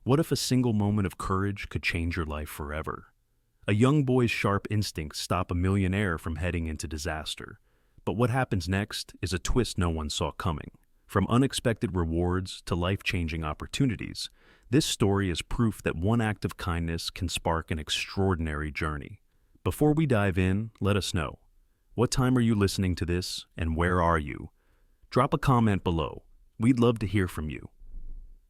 What if a single moment of courage could change your life forever? A young boy's sharp instincts stop a millionaire from heading into disaster. But what happens next is a twist no one saw coming. From unexpected rewards to life-changing opportunities, this story is proof that one act of kindness can spark an extraordinary journey. Before we dive in, let us know. What time are you listening to this, and where are you? Drop a comment below. We'd love to hear from you.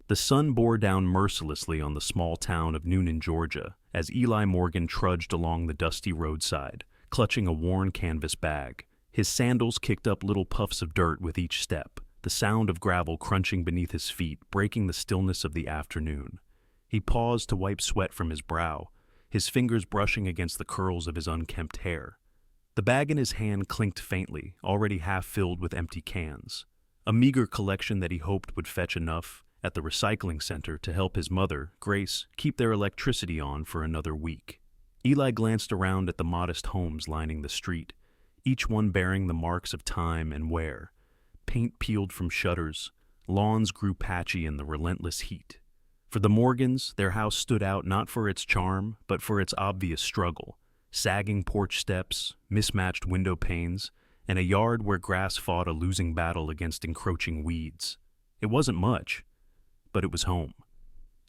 The sun bore down mercilessly on the small town of Noonan, Georgia, as Eli Morgan trudged along the dusty roadside, clutching a worn canvas bag. His sandals kicked up little puffs of dirt with each step, the sound of gravel crunching beneath his feet breaking the stillness of the afternoon. He paused to wipe sweat from his brow, his fingers brushing against the curls of his unkempt hair. The bag in his hand clinked faintly, already half filled with empty cans, a meager collection that he hoped would fetch enough at the recycling center to help his mother, Grace, keep their electricity on for another week. Eli glanced around at the modest homes lining the street, each one bearing the marks of time and wear. Paint peeled from shutters, lawns grew patchy in the relentless heat. For the Morgans, their house stood out not for its charm, but for its obvious struggle. Sagging porch steps, mismatched window panes, and a yard where grass fought a losing battle against encroaching weeds. It wasn't much, but it was home.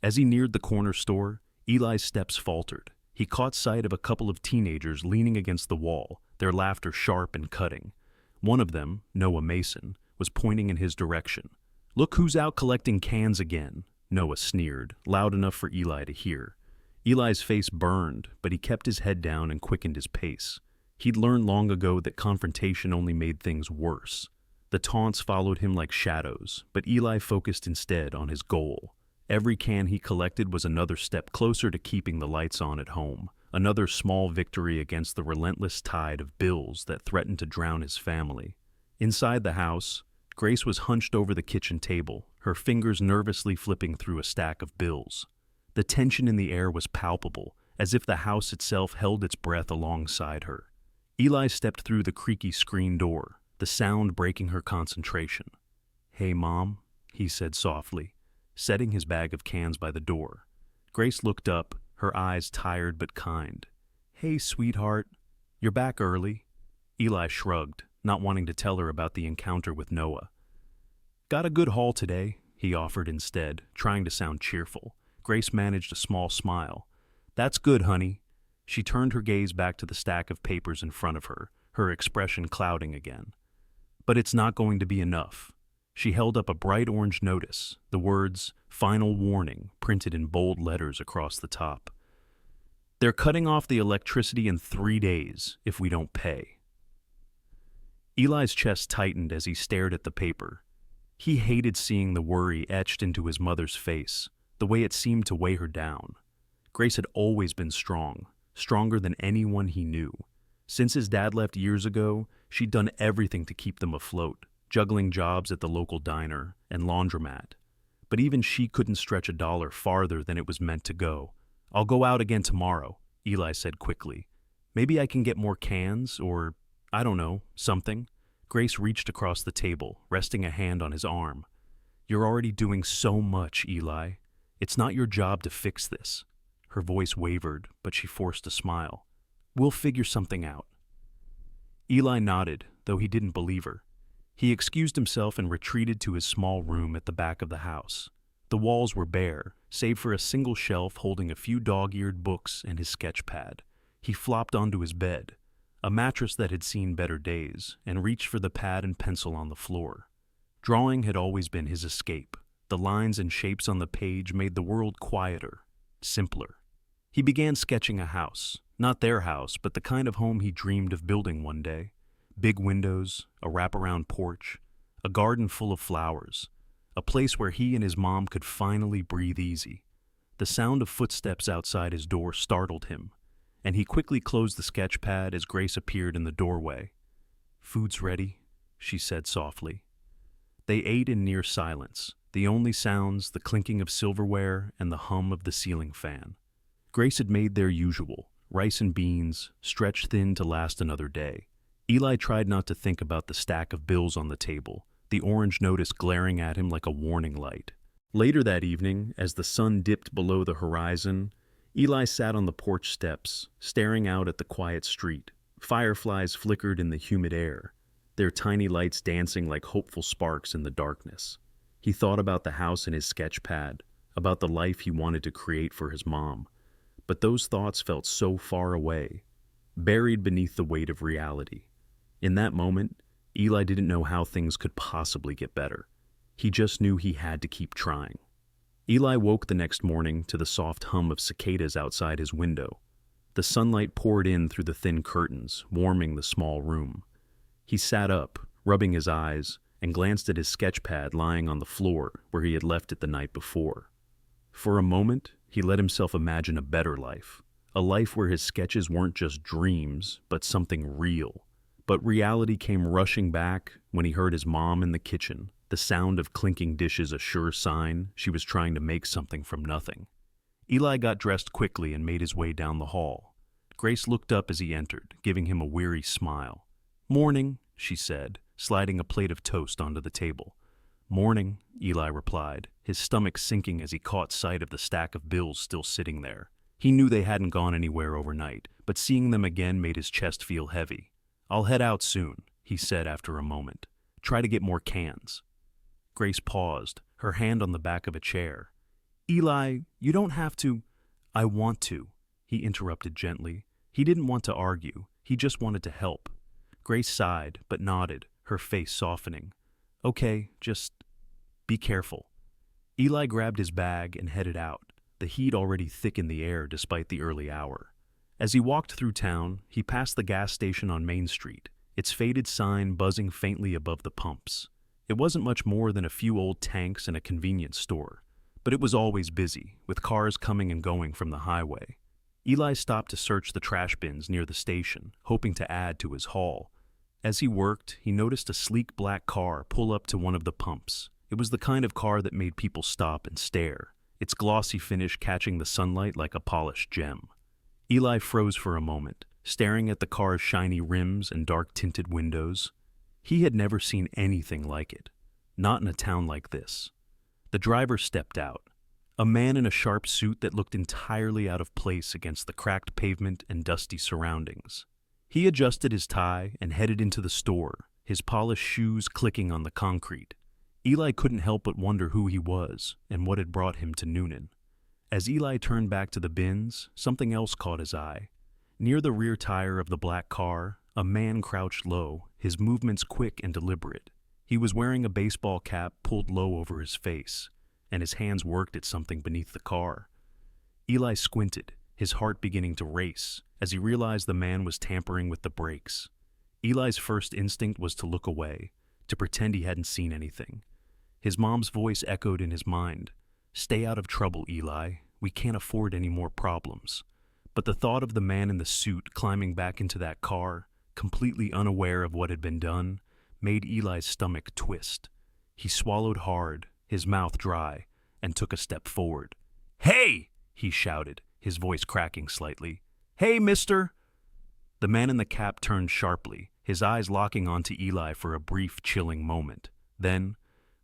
As he neared the corner store, Eli's steps faltered. He caught sight of a couple of teenagers leaning against the wall, their laughter sharp and cutting. One of them, Noah Mason, was pointing in his direction. "Look who's out collecting cans again," Noah sneered, loud enough for Eli to hear. Eli's face burned, but he kept his head down and quickened his pace. He'd learned long ago that confrontation only made things worse. The taunts followed him like shadows, but Eli focused instead on his goal. Every can he collected was another step closer to keeping the lights on at home, another small victory against the relentless tide of bills that threatened to drown his family. Inside the house, Grace was hunched over the kitchen table, her fingers nervously flipping through a stack of bills. The tension in the air was palpable, as if the house itself held its breath alongside her. Eli stepped through the creaky screen door, the sound breaking her concentration. "Hey, Mom," he said softly, setting his bag of cans by the door. Grace looked up, her eyes tired but kind. "Hey, sweetheart, you're back early." Eli shrugged, not wanting to tell her about the encounter with Noah. "Got a good haul today," he offered instead, trying to sound cheerful. Grace managed a small smile. "That's good, honey." She turned her gaze back to the stack of papers in front of her, her expression clouding again. "But it's not going to be enough." She held up a bright orange notice, the words, "Final Warning," printed in bold letters across the top. "They're cutting off the electricity in 3 days if we don't pay." Eli's chest tightened as he stared at the paper. He hated seeing the worry etched into his mother's face, the way it seemed to weigh her down. Grace had always been strong, stronger than anyone he knew. Since his dad left years ago, she'd done everything to keep them afloat, juggling jobs at the local diner and laundromat. But even she couldn't stretch a dollar farther than it was meant to go. "I'll go out again tomorrow," Eli said quickly. "Maybe I can get more cans or, I don't know, something." Grace reached across the table, resting a hand on his arm. "You're already doing so much, Eli. It's not your job to fix this." Her voice wavered, but she forced a smile. "We'll figure something out." Eli nodded, though he didn't believe her. He excused himself and retreated to his small room at the back of the house. The walls were bare, save for a single shelf holding a few dog-eared books and his sketch pad. He flopped onto his bed, a mattress that had seen better days, and reached for the pad and pencil on the floor. Drawing had always been his escape. The lines and shapes on the page made the world quieter, simpler. He began sketching a house, not their house, but the kind of home he dreamed of building one day. Big windows, a wraparound porch, a garden full of flowers, a place where he and his mom could finally breathe easy. The sound of footsteps outside his door startled him, and he quickly closed the sketch pad as Grace appeared in the doorway. "Food's ready," she said softly. They ate in near silence, the only sounds the clinking of silverware and the hum of the ceiling fan. Grace had made their usual, rice and beans, stretched thin to last another day. Eli tried not to think about the stack of bills on the table, the orange notice glaring at him like a warning light. Later that evening, as the sun dipped below the horizon, Eli sat on the porch steps, staring out at the quiet street. Fireflies flickered in the humid air, their tiny lights dancing like hopeful sparks in the darkness. He thought about the house and his sketch pad, about the life he wanted to create for his mom. But those thoughts felt so far away, buried beneath the weight of reality. In that moment, Eli didn't know how things could possibly get better. He just knew he had to keep trying. Eli woke the next morning to the soft hum of cicadas outside his window. The sunlight poured in through the thin curtains, warming the small room. He sat up, rubbing his eyes, and glanced at his sketch pad lying on the floor where he had left it the night before. For a moment, he let himself imagine a better life, a life where his sketches weren't just dreams, but something real. But reality came rushing back when he heard his mom in the kitchen, the sound of clinking dishes a sure sign she was trying to make something from nothing. Eli got dressed quickly and made his way down the hall. Grace looked up as he entered, giving him a weary smile. "Morning," she said, sliding a plate of toast onto the table. "Morning," Eli replied, his stomach sinking as he caught sight of the stack of bills still sitting there. He knew they hadn't gone anywhere overnight, but seeing them again made his chest feel heavy. "I'll head out soon," he said after a moment. "Try to get more cans." Grace paused, her hand on the back of a chair. "Eli, you don't have to." "I want to," he interrupted gently. He didn't want to argue, he just wanted to help. Grace sighed, but nodded, her face softening. "Okay, just be careful." Eli grabbed his bag and headed out, the heat already thick in the air despite the early hour. As he walked through town, he passed the gas station on Main Street, its faded sign buzzing faintly above the pumps. It wasn't much more than a few old tanks and a convenience store, but it was always busy, with cars coming and going from the highway. Eli stopped to search the trash bins near the station, hoping to add to his haul. As he worked, he noticed a sleek black car pull up to one of the pumps. It was the kind of car that made people stop and stare, its glossy finish catching the sunlight like a polished gem. Eli froze for a moment, staring at the car's shiny rims and dark-tinted windows. He had never seen anything like it, not in a town like this. The driver stepped out, a man in a sharp suit that looked entirely out of place against the cracked pavement and dusty surroundings. He adjusted his tie and headed into the store, his polished shoes clicking on the concrete. Eli couldn't help but wonder who he was and what had brought him to Noonan. As Eli turned back to the bins, something else caught his eye. Near the rear tire of the black car, a man crouched low, his movements quick and deliberate. He was wearing a baseball cap pulled low over his face, and his hands worked at something beneath the car. Eli squinted, his heart beginning to race, as he realized the man was tampering with the brakes. Eli's first instinct was to look away, to pretend he hadn't seen anything. His mom's voice echoed in his mind. "Stay out of trouble, Eli. We can't afford any more problems." But the thought of the man in the suit climbing back into that car, completely unaware of what had been done, made Eli's stomach twist. He swallowed hard, his mouth dry, and took a step forward. "Hey!" he shouted, his voice cracking slightly. "Hey, mister!" The man in the cap turned sharply, his eyes locking onto Eli for a brief, chilling moment. Then,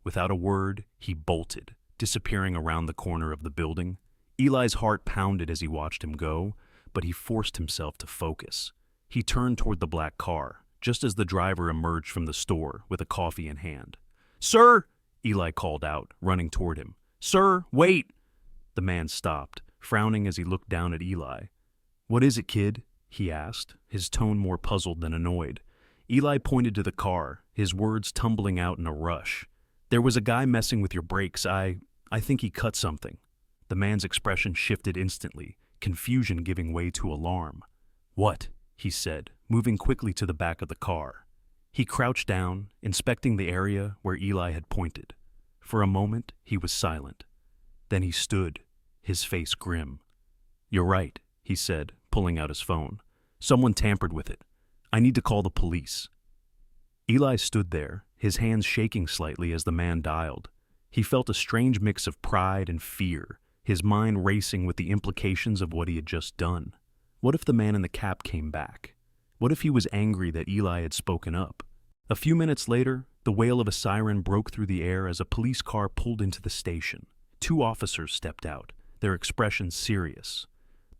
without a word, he bolted, disappearing around the corner of the building. Eli's heart pounded as he watched him go, but he forced himself to focus. He turned toward the black car, just as the driver emerged from the store with a coffee in hand. "Sir!" Eli called out, running toward him. "Sir, wait!" The man stopped, frowning as he looked down at Eli. "What is it, kid?" he asked, his tone more puzzled than annoyed. Eli pointed to the car, his words tumbling out in a rush. "There was a guy messing with your brakes. I think he cut something." The man's expression shifted instantly, confusion giving way to alarm. "What?" he said, moving quickly to the back of the car. He crouched down, inspecting the area where Eli had pointed. For a moment, he was silent. Then he stood, his face grim. "You're right," he said, pulling out his phone. "Someone tampered with it. I need to call the police." Eli stood there, his hands shaking slightly as the man dialed. He felt a strange mix of pride and fear, his mind racing with the implications of what he had just done. What if the man in the cap came back? What if he was angry that Eli had spoken up? A few minutes later, the wail of a siren broke through the air as a police car pulled into the station. Two officers stepped out, their expressions serious.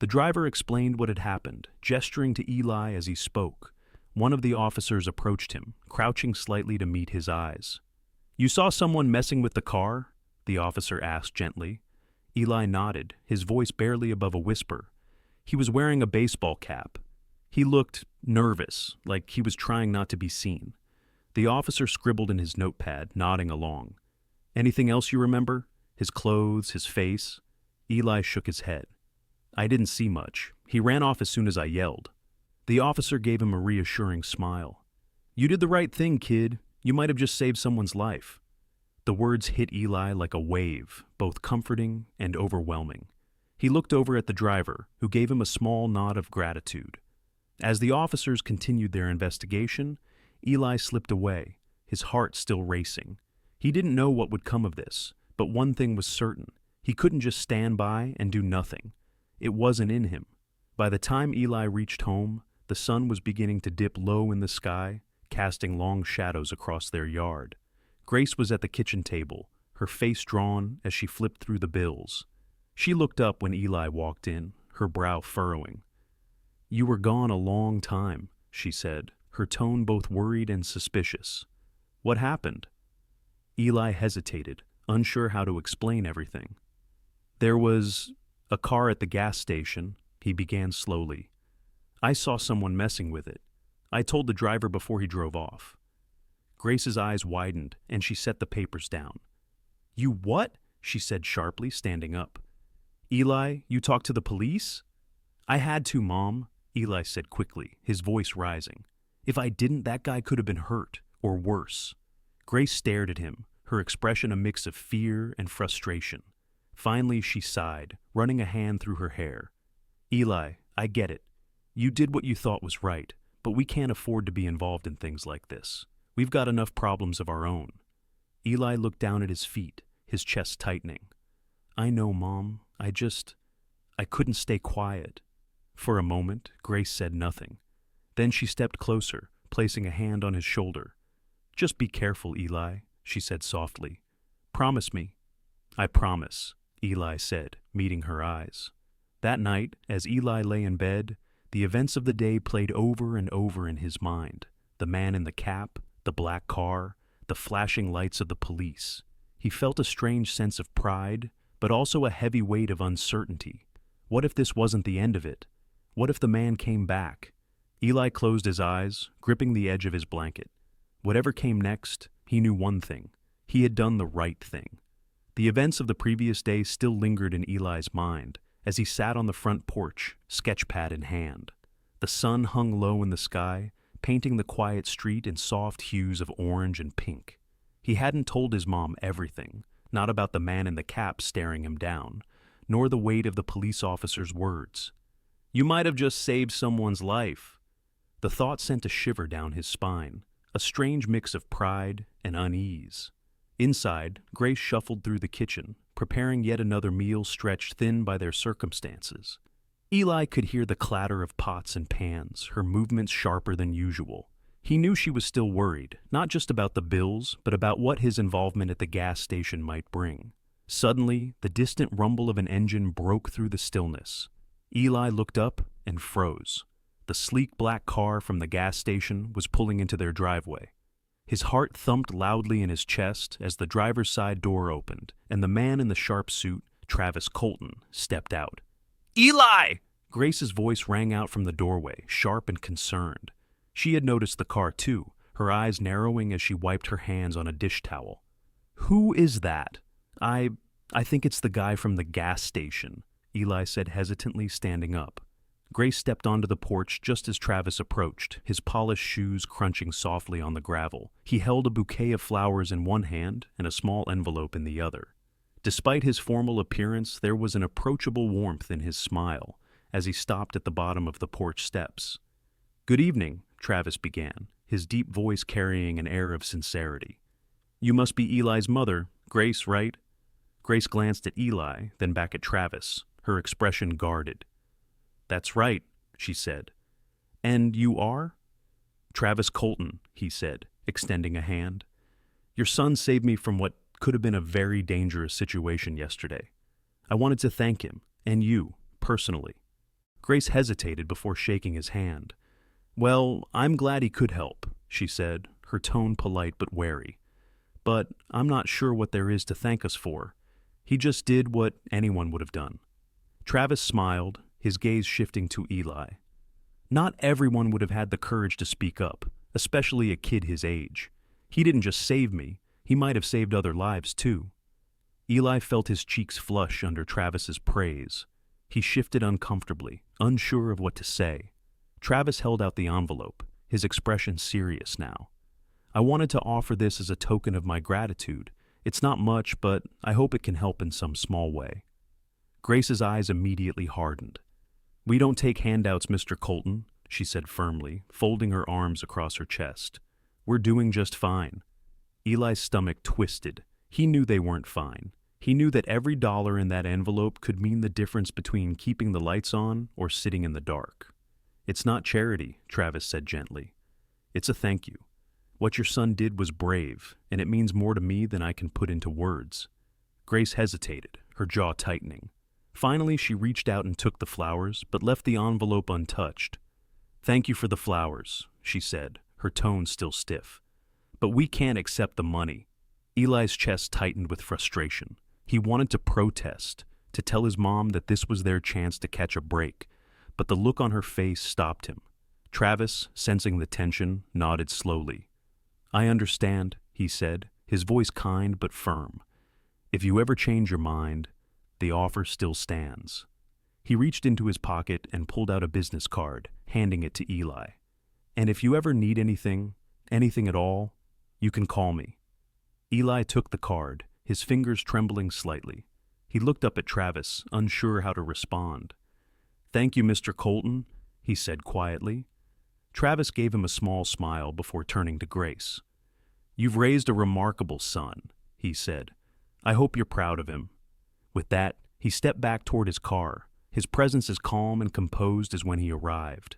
The driver explained what had happened, gesturing to Eli as he spoke. One of the officers approached him, crouching slightly to meet his eyes. "You saw someone messing with the car?" the officer asked gently. Eli nodded, his voice barely above a whisper. He was wearing a baseball cap. He looked nervous, like he was trying not to be seen. The officer scribbled in his notepad, nodding along. "Anything else you remember? His clothes, his face?" Eli shook his head. "I didn't see much. He ran off as soon as I yelled." The officer gave him a reassuring smile. "You did the right thing, kid. You might have just saved someone's life." The words hit Eli like a wave, both comforting and overwhelming. He looked over at the driver, who gave him a small nod of gratitude. As the officers continued their investigation, Eli slipped away, his heart still racing. He didn't know what would come of this, but one thing was certain. He couldn't just stand by and do nothing. It wasn't in him. By the time Eli reached home, the sun was beginning to dip low in the sky, casting long shadows across their yard. Grace was at the kitchen table, her face drawn as she flipped through the bills. She looked up when Eli walked in, her brow furrowing. "You were gone a long time," she said, her tone both worried and suspicious. "What happened?" Eli hesitated, unsure how to explain everything. "There was a car at the gas station," he began slowly. "I saw someone messing with it. I told the driver before he drove off." Grace's eyes widened, and she set the papers down. "You what?" she said sharply, standing up. "Eli, you talked to the police?" "I had to, Mom," Eli said quickly, his voice rising. "If I didn't, that guy could have been hurt, or worse." Grace stared at him, her expression a mix of fear and frustration. Finally, she sighed, running a hand through her hair. "Eli, I get it. You did what you thought was right, but we can't afford to be involved in things like this. We've got enough problems of our own." Eli looked down at his feet, his chest tightening. "I know, Mom. I couldn't stay quiet." For a moment, Grace said nothing. Then she stepped closer, placing a hand on his shoulder. "Just be careful, Eli," she said softly. "Promise me." "I promise," Eli said, meeting her eyes. That night, as Eli lay in bed, the events of the day played over and over in his mind. The man in the cap, the black car, the flashing lights of the police. He felt a strange sense of pride, but also a heavy weight of uncertainty. What if this wasn't the end of it? What if the man came back? Eli closed his eyes, gripping the edge of his blanket. Whatever came next, he knew one thing. He had done the right thing. The events of the previous day still lingered in Eli's mind as he sat on the front porch, sketchpad in hand. The sun hung low in the sky, painting the quiet street in soft hues of orange and pink. He hadn't told his mom everything, not about the man in the cap staring him down, nor the weight of the police officer's words. "You might have just saved someone's life." The thought sent a shiver down his spine, a strange mix of pride and unease. Inside, Grace shuffled through the kitchen, preparing yet another meal stretched thin by their circumstances. Eli could hear the clatter of pots and pans, her movements sharper than usual. He knew she was still worried, not just about the bills, but about what his involvement at the gas station might bring. Suddenly, the distant rumble of an engine broke through the stillness. Eli looked up and froze. The sleek black car from the gas station was pulling into their driveway. His heart thumped loudly in his chest as the driver's side door opened, and the man in the sharp suit, Travis Colton, stepped out. "Eli!" Grace's voice rang out from the doorway, sharp and concerned. She had noticed the car too, her eyes narrowing as she wiped her hands on a dish towel. "Who is that?" I think it's the guy from the gas station," Eli said hesitantly, standing up. Grace stepped onto the porch just as Travis approached, his polished shoes crunching softly on the gravel. He held a bouquet of flowers in one hand and a small envelope in the other. Despite his formal appearance, there was an approachable warmth in his smile as he stopped at the bottom of the porch steps. "Good evening," Travis began, his deep voice carrying an air of sincerity. "You must be Eli's mother, Grace, right?" Grace glanced at Eli, then back at Travis, her expression guarded. "That's right," she said. "And you are?" "Travis Colton," he said, extending a hand. "Your son saved me from what could have been a very dangerous situation yesterday. I wanted to thank him, and you, personally." Grace hesitated before shaking his hand. "Well, I'm glad he could help," she said, her tone polite but wary. "But I'm not sure what there is to thank us for. He just did what anyone would have done." Travis smiled, his gaze shifting to Eli. Not everyone would have had the courage to speak up, especially a kid his age. He didn't just save me, he might have saved other lives too. Eli felt his cheeks flush under Travis's praise. He shifted uncomfortably, unsure of what to say. Travis held out the envelope, his expression serious now. "I wanted to offer this as a token of my gratitude. It's not much, but I hope it can help in some small way." Grace's eyes immediately hardened. "We don't take handouts, Mr. Colton," she said firmly, folding her arms across her chest. "We're doing just fine." Eli's stomach twisted. He knew they weren't fine. He knew that every dollar in that envelope could mean the difference between keeping the lights on or sitting in the dark. "It's not charity," Travis said gently. "It's a thank you. What your son did was brave, and it means more to me than I can put into words." Grace hesitated, her jaw tightening. Finally, she reached out and took the flowers, but left the envelope untouched. "Thank you for the flowers," she said, her tone still stiff. "But we can't accept the money." Eli's chest tightened with frustration. He wanted to protest, to tell his mom that this was their chance to catch a break, but the look on her face stopped him. Travis, sensing the tension, nodded slowly. "I understand," he said, his voice kind but firm. "If you ever change your mind, the offer still stands." He reached into his pocket and pulled out a business card, handing it to Eli. "And if you ever need anything at all, you can call me." Eli took the card, his fingers trembling slightly. He looked up at Travis, unsure how to respond. "Thank you, Mr. Colton," he said quietly. Travis gave him a small smile before turning to Grace. "You've raised a remarkable son," he said. "I hope you're proud of him." With that, he stepped back toward his car, his presence as calm and composed as when he arrived.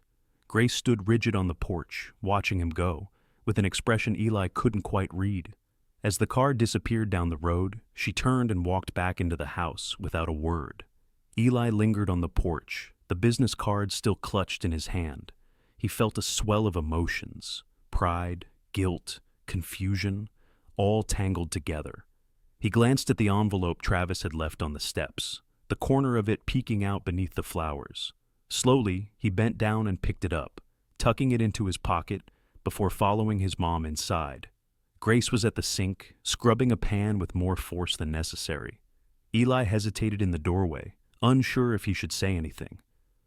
Grace stood rigid on the porch, watching him go, with an expression Eli couldn't quite read. As the car disappeared down the road, she turned and walked back into the house without a word. Eli lingered on the porch, the business card still clutched in his hand. He felt a swell of emotions, pride, guilt, confusion, all tangled together. He glanced at the envelope Travis had left on the steps, the corner of it peeking out beneath the flowers. Slowly, he bent down and picked it up, tucking it into his pocket before following his mom inside. Grace was at the sink, scrubbing a pan with more force than necessary. Eli hesitated in the doorway, unsure if he should say anything.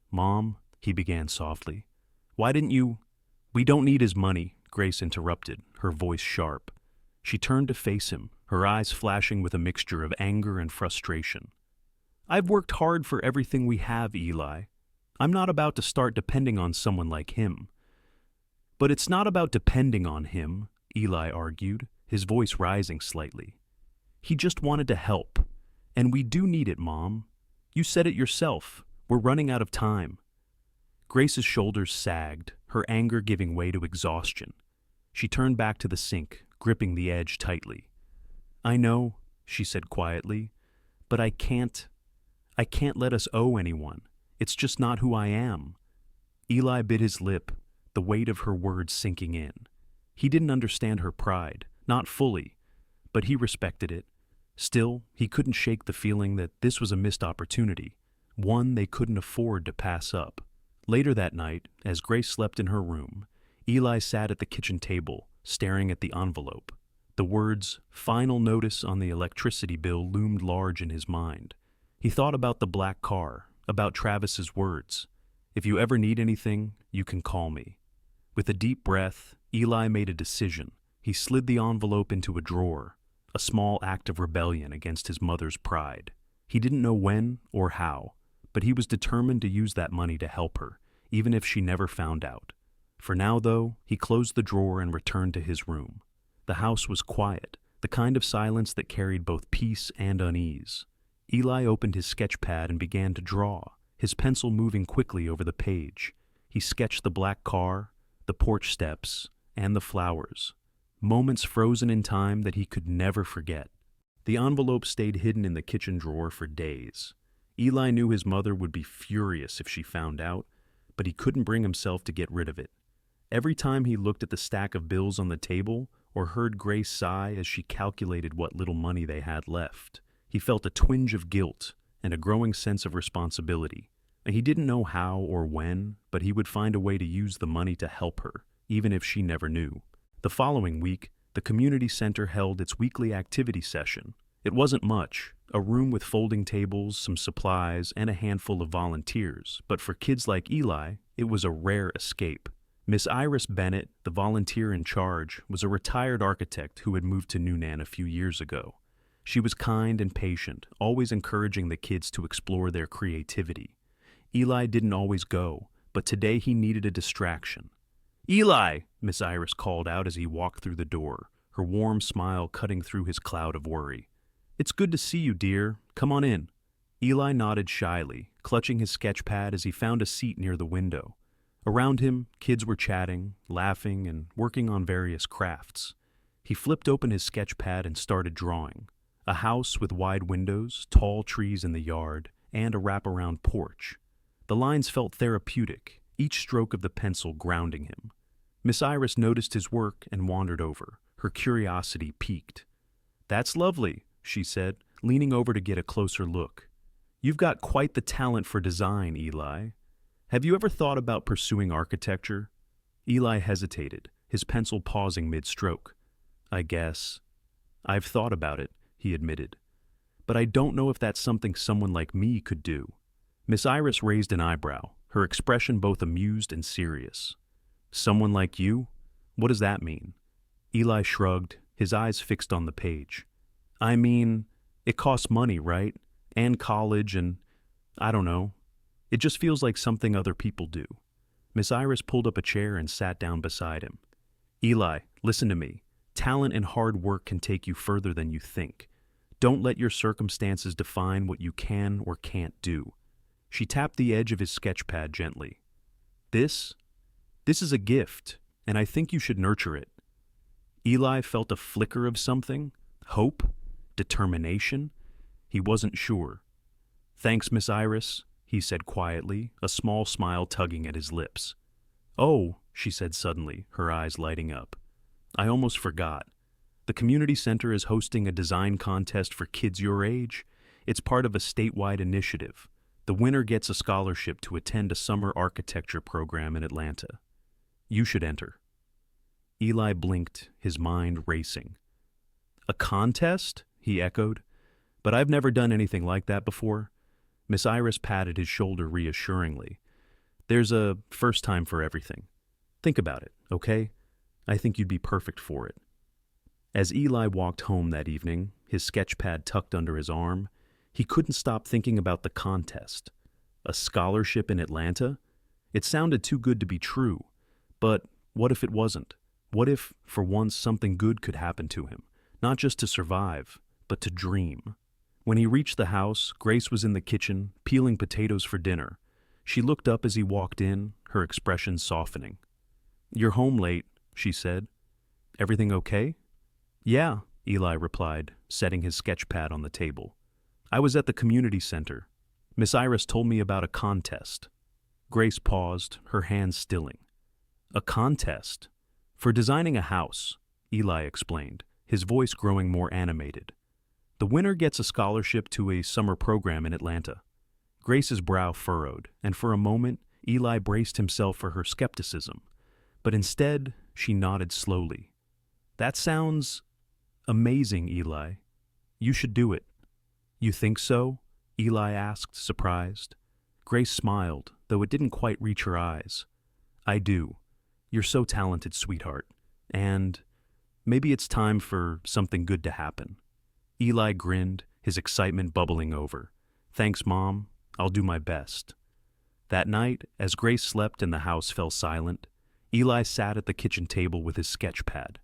"Mom," he began softly, "why didn't you—" "We don't need his money," Grace interrupted, her voice sharp. She turned to face him, her eyes flashing with a mixture of anger and frustration. "I've worked hard for everything we have, Eli. I'm not about to start depending on someone like him." "But it's not about depending on him," Eli argued, his voice rising slightly. "He just wanted to help. And we do need it, Mom. You said it yourself. We're running out of time." Grace's shoulders sagged, her anger giving way to exhaustion. She turned back to the sink, gripping the edge tightly. "I know," she said quietly, "but I can't let us owe anyone. It's just not who I am." Eli bit his lip, the weight of her words sinking in. He didn't understand her pride, not fully, but he respected it. Still, he couldn't shake the feeling that this was a missed opportunity, one they couldn't afford to pass up. Later that night, as Grace slept in her room, Eli sat at the kitchen table, staring at the envelope. The words, "final notice on the electricity bill," loomed large in his mind. He thought about the black car, about Travis's words. "If you ever need anything, you can call me." With a deep breath, Eli made a decision. He slid the envelope into a drawer, a small act of rebellion against his mother's pride. He didn't know when or how, but he was determined to use that money to help her, even if she never found out. For now, though, he closed the drawer and returned to his room. The house was quiet, the kind of silence that carried both peace and unease. Eli opened his sketch pad and began to draw, his pencil moving quickly over the page. He sketched the black car, the porch steps, and the flowers, moments frozen in time that he could never forget. The envelope stayed hidden in the kitchen drawer for days. Eli knew his mother would be furious if she found out, but he couldn't bring himself to get rid of it. Every time he looked at the stack of bills on the table or heard Grace sigh as she calculated what little money they had left, he felt a twinge of guilt and a growing sense of responsibility. He didn't know how or when, but he would find a way to use the money to help her, even if she never knew. The following week, the community center held its weekly activity session. It wasn't much, a room with folding tables, some supplies, and a handful of volunteers, but for kids like Eli, it was a rare escape. Miss Iris Bennett, the volunteer in charge, was a retired architect who had moved to Newnan a few years ago. She was kind and patient, always encouraging the kids to explore their creativity. Eli didn't always go, but today he needed a distraction. "Eli!" Miss Iris called out as he walked through the door, her warm smile cutting through his cloud of worry. "It's good to see you, dear. Come on in." Eli nodded shyly, clutching his sketch pad as he found a seat near the window. Around him, kids were chatting, laughing, and working on various crafts. He flipped open his sketch pad and started drawing. A house with wide windows, tall trees in the yard, and a wraparound porch. The lines felt therapeutic, each stroke of the pencil grounding him. Miss Iris noticed his work and wandered over, her curiosity piqued. "That's lovely," she said, leaning over to get a closer look. "You've got quite the talent for design, Eli. Have you ever thought about pursuing architecture?" Eli hesitated, his pencil pausing mid-stroke. "I guess. I've thought about it," he admitted. "But I don't know if that's something someone like me could do." Miss Iris raised an eyebrow, her expression both amused and serious. "Someone like you? What does that mean?" Eli shrugged, his eyes fixed on the page. "I mean, it costs money, right? And college and, I don't know. It just feels like something other people do." Miss Iris pulled up a chair and sat down beside him. "Eli, listen to me. Talent and hard work can take you further than you think. Don't let your circumstances define what you can or can't do." She tapped the edge of his sketch pad gently. This is a gift, and I think you should nurture it." Eli felt a flicker of something, hope, determination. He wasn't sure. "Thanks, Miss Iris," he said quietly, a small smile tugging at his lips. "Oh," she said suddenly, her eyes lighting up. "I almost forgot. The community center is hosting a design contest for kids your age. It's part of a statewide initiative. The winner gets a scholarship to attend a summer architecture program in Atlanta. You should enter." Eli blinked, his mind racing. "A contest?" he echoed. "But I've never done anything like that before." Miss Iris patted his shoulder reassuringly. "There's a first time for everything. Think about it, okay? I think you'd be perfect for it." As Eli walked home that evening, his sketch pad tucked under his arm, he couldn't stop thinking about the contest. A scholarship in Atlanta? It sounded too good to be true. But what if it wasn't? What if, for once, something good could happen to him? Not just to survive, but to dream. When he reached the house, Grace was in the kitchen, peeling potatoes for dinner. She looked up as he walked in, her expression softening. "You're home late," she said. "Everything okay?" "Yeah," Eli replied, setting his sketch pad on the table. "I was at the community center. Miss Iris told me about a contest." Grace paused, her hands stilling. "A contest? For designing a house," Eli explained, his voice growing more animated. "The winner gets a scholarship to a summer program in Atlanta." Grace's brow furrowed, and for a moment, Eli braced himself for her skepticism. But instead, she nodded slowly. "That sounds amazing, Eli. You should do it." "You think so?" Eli asked, surprised. Grace smiled, though it didn't quite reach her eyes. "I do. You're so talented, sweetheart. And maybe it's time for something good to happen." Eli grinned, his excitement bubbling over. "Thanks, Mom. I'll do my best." That night, as Grace slept and the house fell silent, Eli sat at the kitchen table with his sketch pad.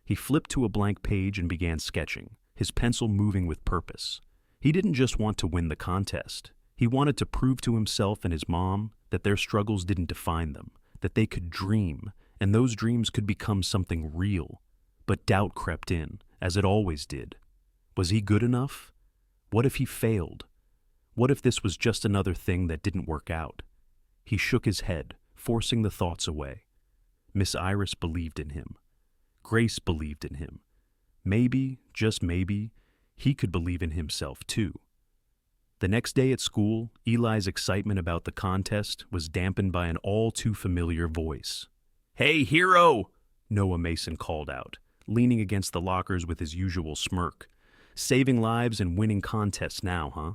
He flipped to a blank page and began sketching, his pencil moving with purpose. He didn't just want to win the contest. He wanted to prove to himself and his mom that their struggles didn't define them, that they could dream, and those dreams could become something real. But doubt crept in, as it always did. Was he good enough? What if he failed? What if this was just another thing that didn't work out? He shook his head, forcing the thoughts away. Miss Iris believed in him. Grace believed in him. Maybe, just maybe, he could believe in himself too. The next day at school, Eli's excitement about the contest was dampened by an all-too-familiar voice. "Hey, hero!" Noah Mason called out, leaning against the lockers with his usual smirk. "Saving lives and winning contests now, huh?"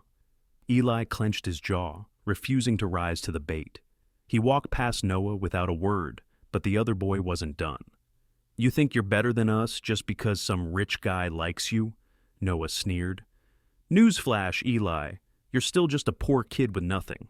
Eli clenched his jaw, refusing to rise to the bait. He walked past Noah without a word, but the other boy wasn't done. "You think you're better than us just because some rich guy likes you?" Noah sneered. "Newsflash, Eli. You're still just a poor kid with nothing."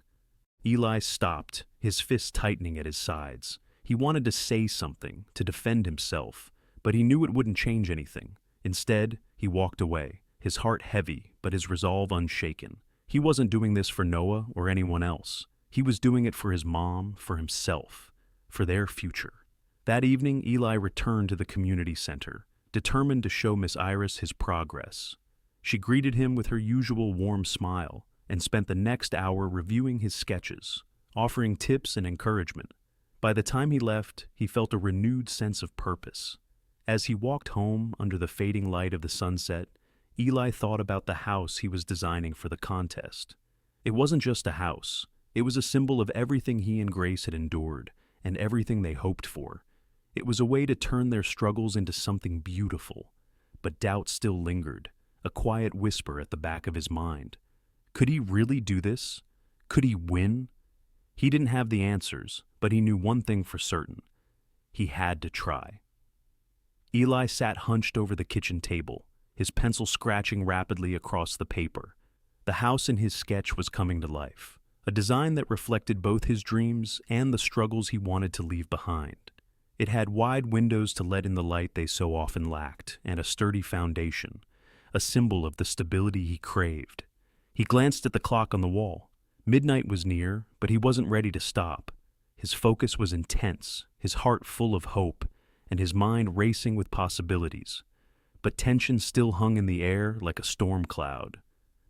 Eli stopped, his fists tightening at his sides. He wanted to say something, to defend himself, but he knew it wouldn't change anything. Instead, he walked away, his heart heavy, but his resolve unshaken. He wasn't doing this for Noah or anyone else. He was doing it for his mom, for himself, for their future. That evening, Eli returned to the community center, determined to show Miss Iris his progress. She greeted him with her usual warm smile and spent the next hour reviewing his sketches, offering tips and encouragement. By the time he left, he felt a renewed sense of purpose. As he walked home under the fading light of the sunset, Eli thought about the house he was designing for the contest. It wasn't just a house. It was a symbol of everything he and Grace had endured and everything they hoped for. It was a way to turn their struggles into something beautiful. But doubt still lingered, a quiet whisper at the back of his mind. Could he really do this? Could he win? He didn't have the answers, but he knew one thing for certain. He had to try. Eli sat hunched over the kitchen table, his pencil scratching rapidly across the paper. The house in his sketch was coming to life, a design that reflected both his dreams and the struggles he wanted to leave behind. It had wide windows to let in the light they so often lacked, and a sturdy foundation, a symbol of the stability he craved. He glanced at the clock on the wall. Midnight was near, but he wasn't ready to stop. His focus was intense, his heart full of hope, and his mind racing with possibilities. But tension still hung in the air like a storm cloud.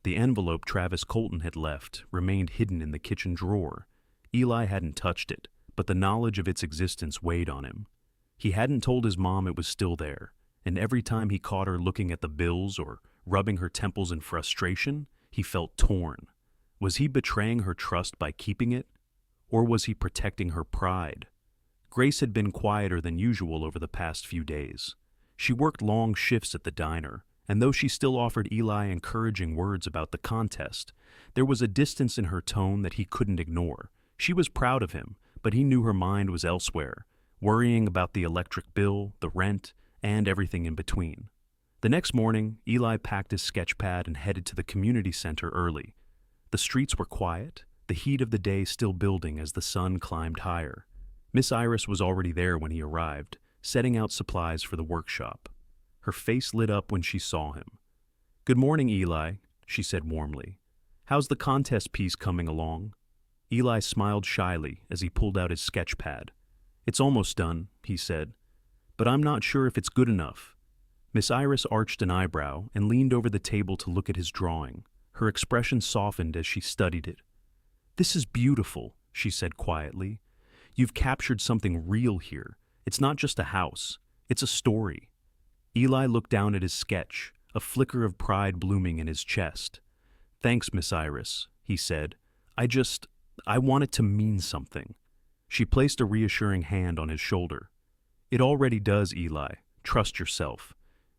The envelope Travis Colton had left remained hidden in the kitchen drawer. Eli hadn't touched it, but the knowledge of its existence weighed on him. He hadn't told his mom it was still there, and every time he caught her looking at the bills or rubbing her temples in frustration, he felt torn. Was he betraying her trust by keeping it? Or was he protecting her pride? Grace had been quieter than usual over the past few days. She worked long shifts at the diner, and though she still offered Eli encouraging words about the contest, there was a distance in her tone that he couldn't ignore. She was proud of him, but he knew her mind was elsewhere, worrying about the electric bill, the rent, and everything in between. The next morning, Eli packed his sketch pad and headed to the community center early. The streets were quiet, the heat of the day still building as the sun climbed higher. Miss Iris was already there when he arrived, setting out supplies for the workshop. Her face lit up when she saw him. "Good morning, Eli," she said warmly. "How's the contest piece coming along?" Eli smiled shyly as he pulled out his sketch pad. "It's almost done," he said, "but I'm not sure if it's good enough." Miss Iris arched an eyebrow and leaned over the table to look at his drawing. Her expression softened as she studied it. "This is beautiful," she said quietly. "You've captured something real here. It's not just a house. It's a story." Eli looked down at his sketch, a flicker of pride blooming in his chest. "Thanks, Miss Iris," he said. I want it to mean something." She placed a reassuring hand on his shoulder. "It already does, Eli. Trust yourself.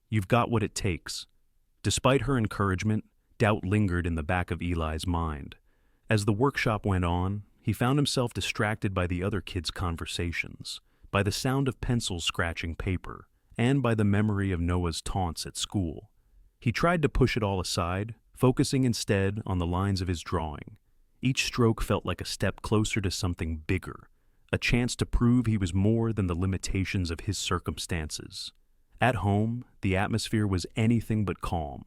You've got what it takes." Despite her encouragement, doubt lingered in the back of Eli's mind. As the workshop went on, he found himself distracted by the other kids' conversations, by the sound of pencils scratching paper, and by the memory of Noah's taunts at school. He tried to push it all aside, focusing instead on the lines of his drawing. Each stroke felt like a step closer to something bigger, a chance to prove he was more than the limitations of his circumstances. At home, the atmosphere was anything but calm.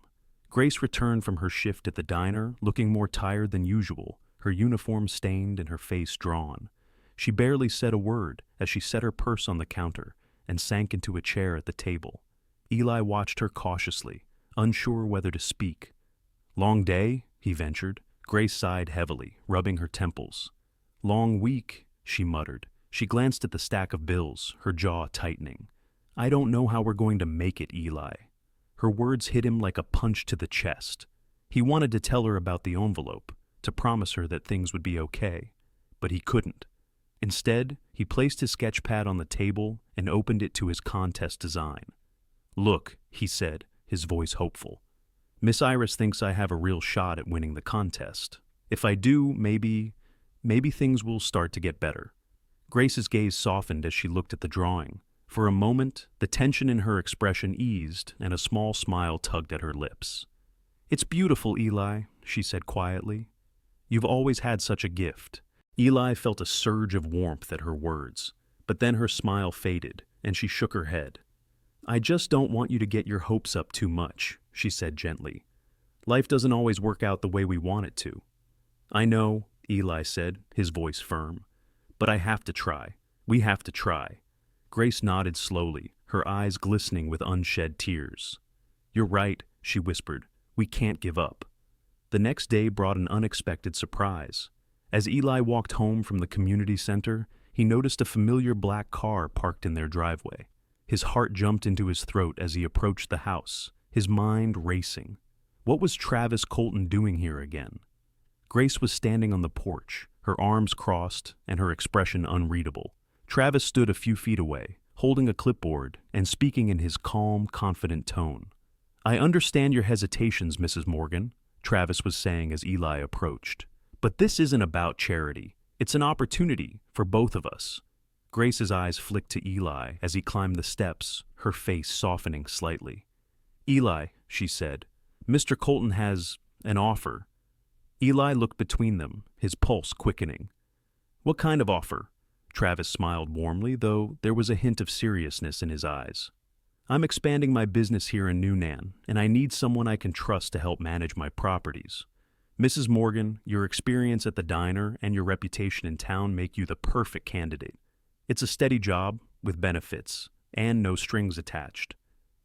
Grace returned from her shift at the diner, looking more tired than usual, her uniform stained and her face drawn. She barely said a word as she set her purse on the counter and sank into a chair at the table. Eli watched her cautiously, unsure whether to speak. "Long day?" he ventured. Grace sighed heavily, rubbing her temples. "Long week," she muttered. She glanced at the stack of bills, her jaw tightening. "I don't know how we're going to make it, Eli." Her words hit him like a punch to the chest. He wanted to tell her about the envelope, to promise her that things would be okay, but he couldn't. Instead, he placed his sketch pad on the table and opened it to his contest design. "Look," he said, his voice hopeful. "Miss Iris thinks I have a real shot at winning the contest. If I do, maybe things will start to get better." Grace's gaze softened as she looked at the drawing. For a moment, the tension in her expression eased and a small smile tugged at her lips. "It's beautiful, Eli," she said quietly. "You've always had such a gift." Eli felt a surge of warmth at her words, but then her smile faded and she shook her head. "I just don't want you to get your hopes up too much," she said gently. "Life doesn't always work out the way we want it to." "I know," Eli said, his voice firm. "But I have to try. We have to try." Grace nodded slowly, her eyes glistening with unshed tears. "You're right," she whispered. "We can't give up." The next day brought an unexpected surprise. As Eli walked home from the community center, he noticed a familiar black car parked in their driveway. His heart jumped into his throat as he approached the house, his mind racing. What was Travis Colton doing here again? Grace was standing on the porch, her arms crossed and her expression unreadable. Travis stood a few feet away, holding a clipboard and speaking in his calm, confident tone. "I understand your hesitations, Mrs. Morgan," Travis was saying as Eli approached. "But this isn't about charity. It's an opportunity for both of us." Grace's eyes flicked to Eli as he climbed the steps, her face softening slightly. "Eli," she said, "Mr. Colton has an offer." Eli looked between them, his pulse quickening. "What kind of offer?" Travis smiled warmly, though there was a hint of seriousness in his eyes. "I'm expanding my business here in Newnan, and I need someone I can trust to help manage my properties. Mrs. Morgan, your experience at the diner and your reputation in town make you the perfect candidate. It's a steady job, with benefits, and no strings attached."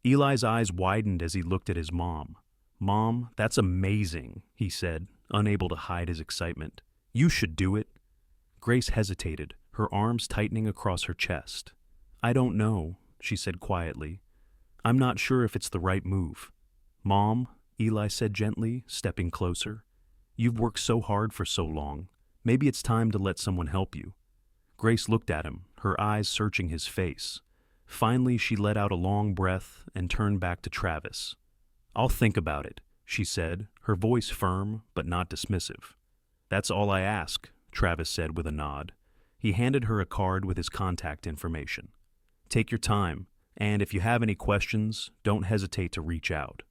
Eli's eyes widened as he looked at his mom. "Mom, that's amazing," he said, unable to hide his excitement. "You should do it." Grace hesitated, her arms tightening across her chest. "I don't know," she said quietly. "I'm not sure if it's the right move." "Mom," Eli said gently, stepping closer, "you've worked so hard for so long. Maybe it's time to let someone help you." Grace looked at him, her eyes searching his face. Finally, she let out a long breath and turned back to Travis. "I'll think about it," she said, her voice firm but not dismissive. "That's all I ask," Travis said with a nod. He handed her a card with his contact information. "Take your time, and if you have any questions, don't hesitate to reach out."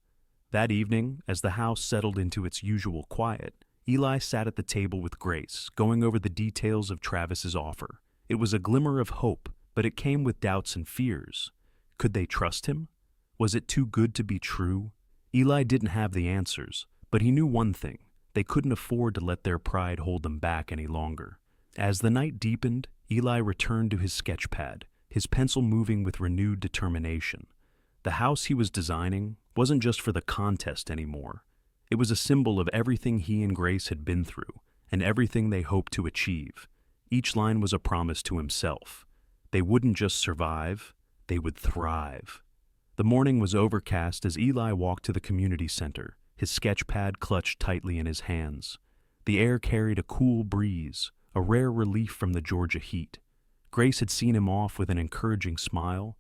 That evening, as the house settled into its usual quiet, Eli sat at the table with Grace, going over the details of Travis's offer. It was a glimmer of hope, but it came with doubts and fears. Could they trust him? Was it too good to be true? Eli didn't have the answers, but he knew one thing. They couldn't afford to let their pride hold them back any longer. As the night deepened, Eli returned to his sketch pad, his pencil moving with renewed determination. The house he was designing wasn't just for the contest anymore. It was a symbol of everything he and Grace had been through, and everything they hoped to achieve. Each line was a promise to himself. They wouldn't just survive, they would thrive. The morning was overcast as Eli walked to the community center, his sketch pad clutched tightly in his hands. The air carried a cool breeze, a rare relief from the Georgia heat. Grace had seen him off with an encouraging smile,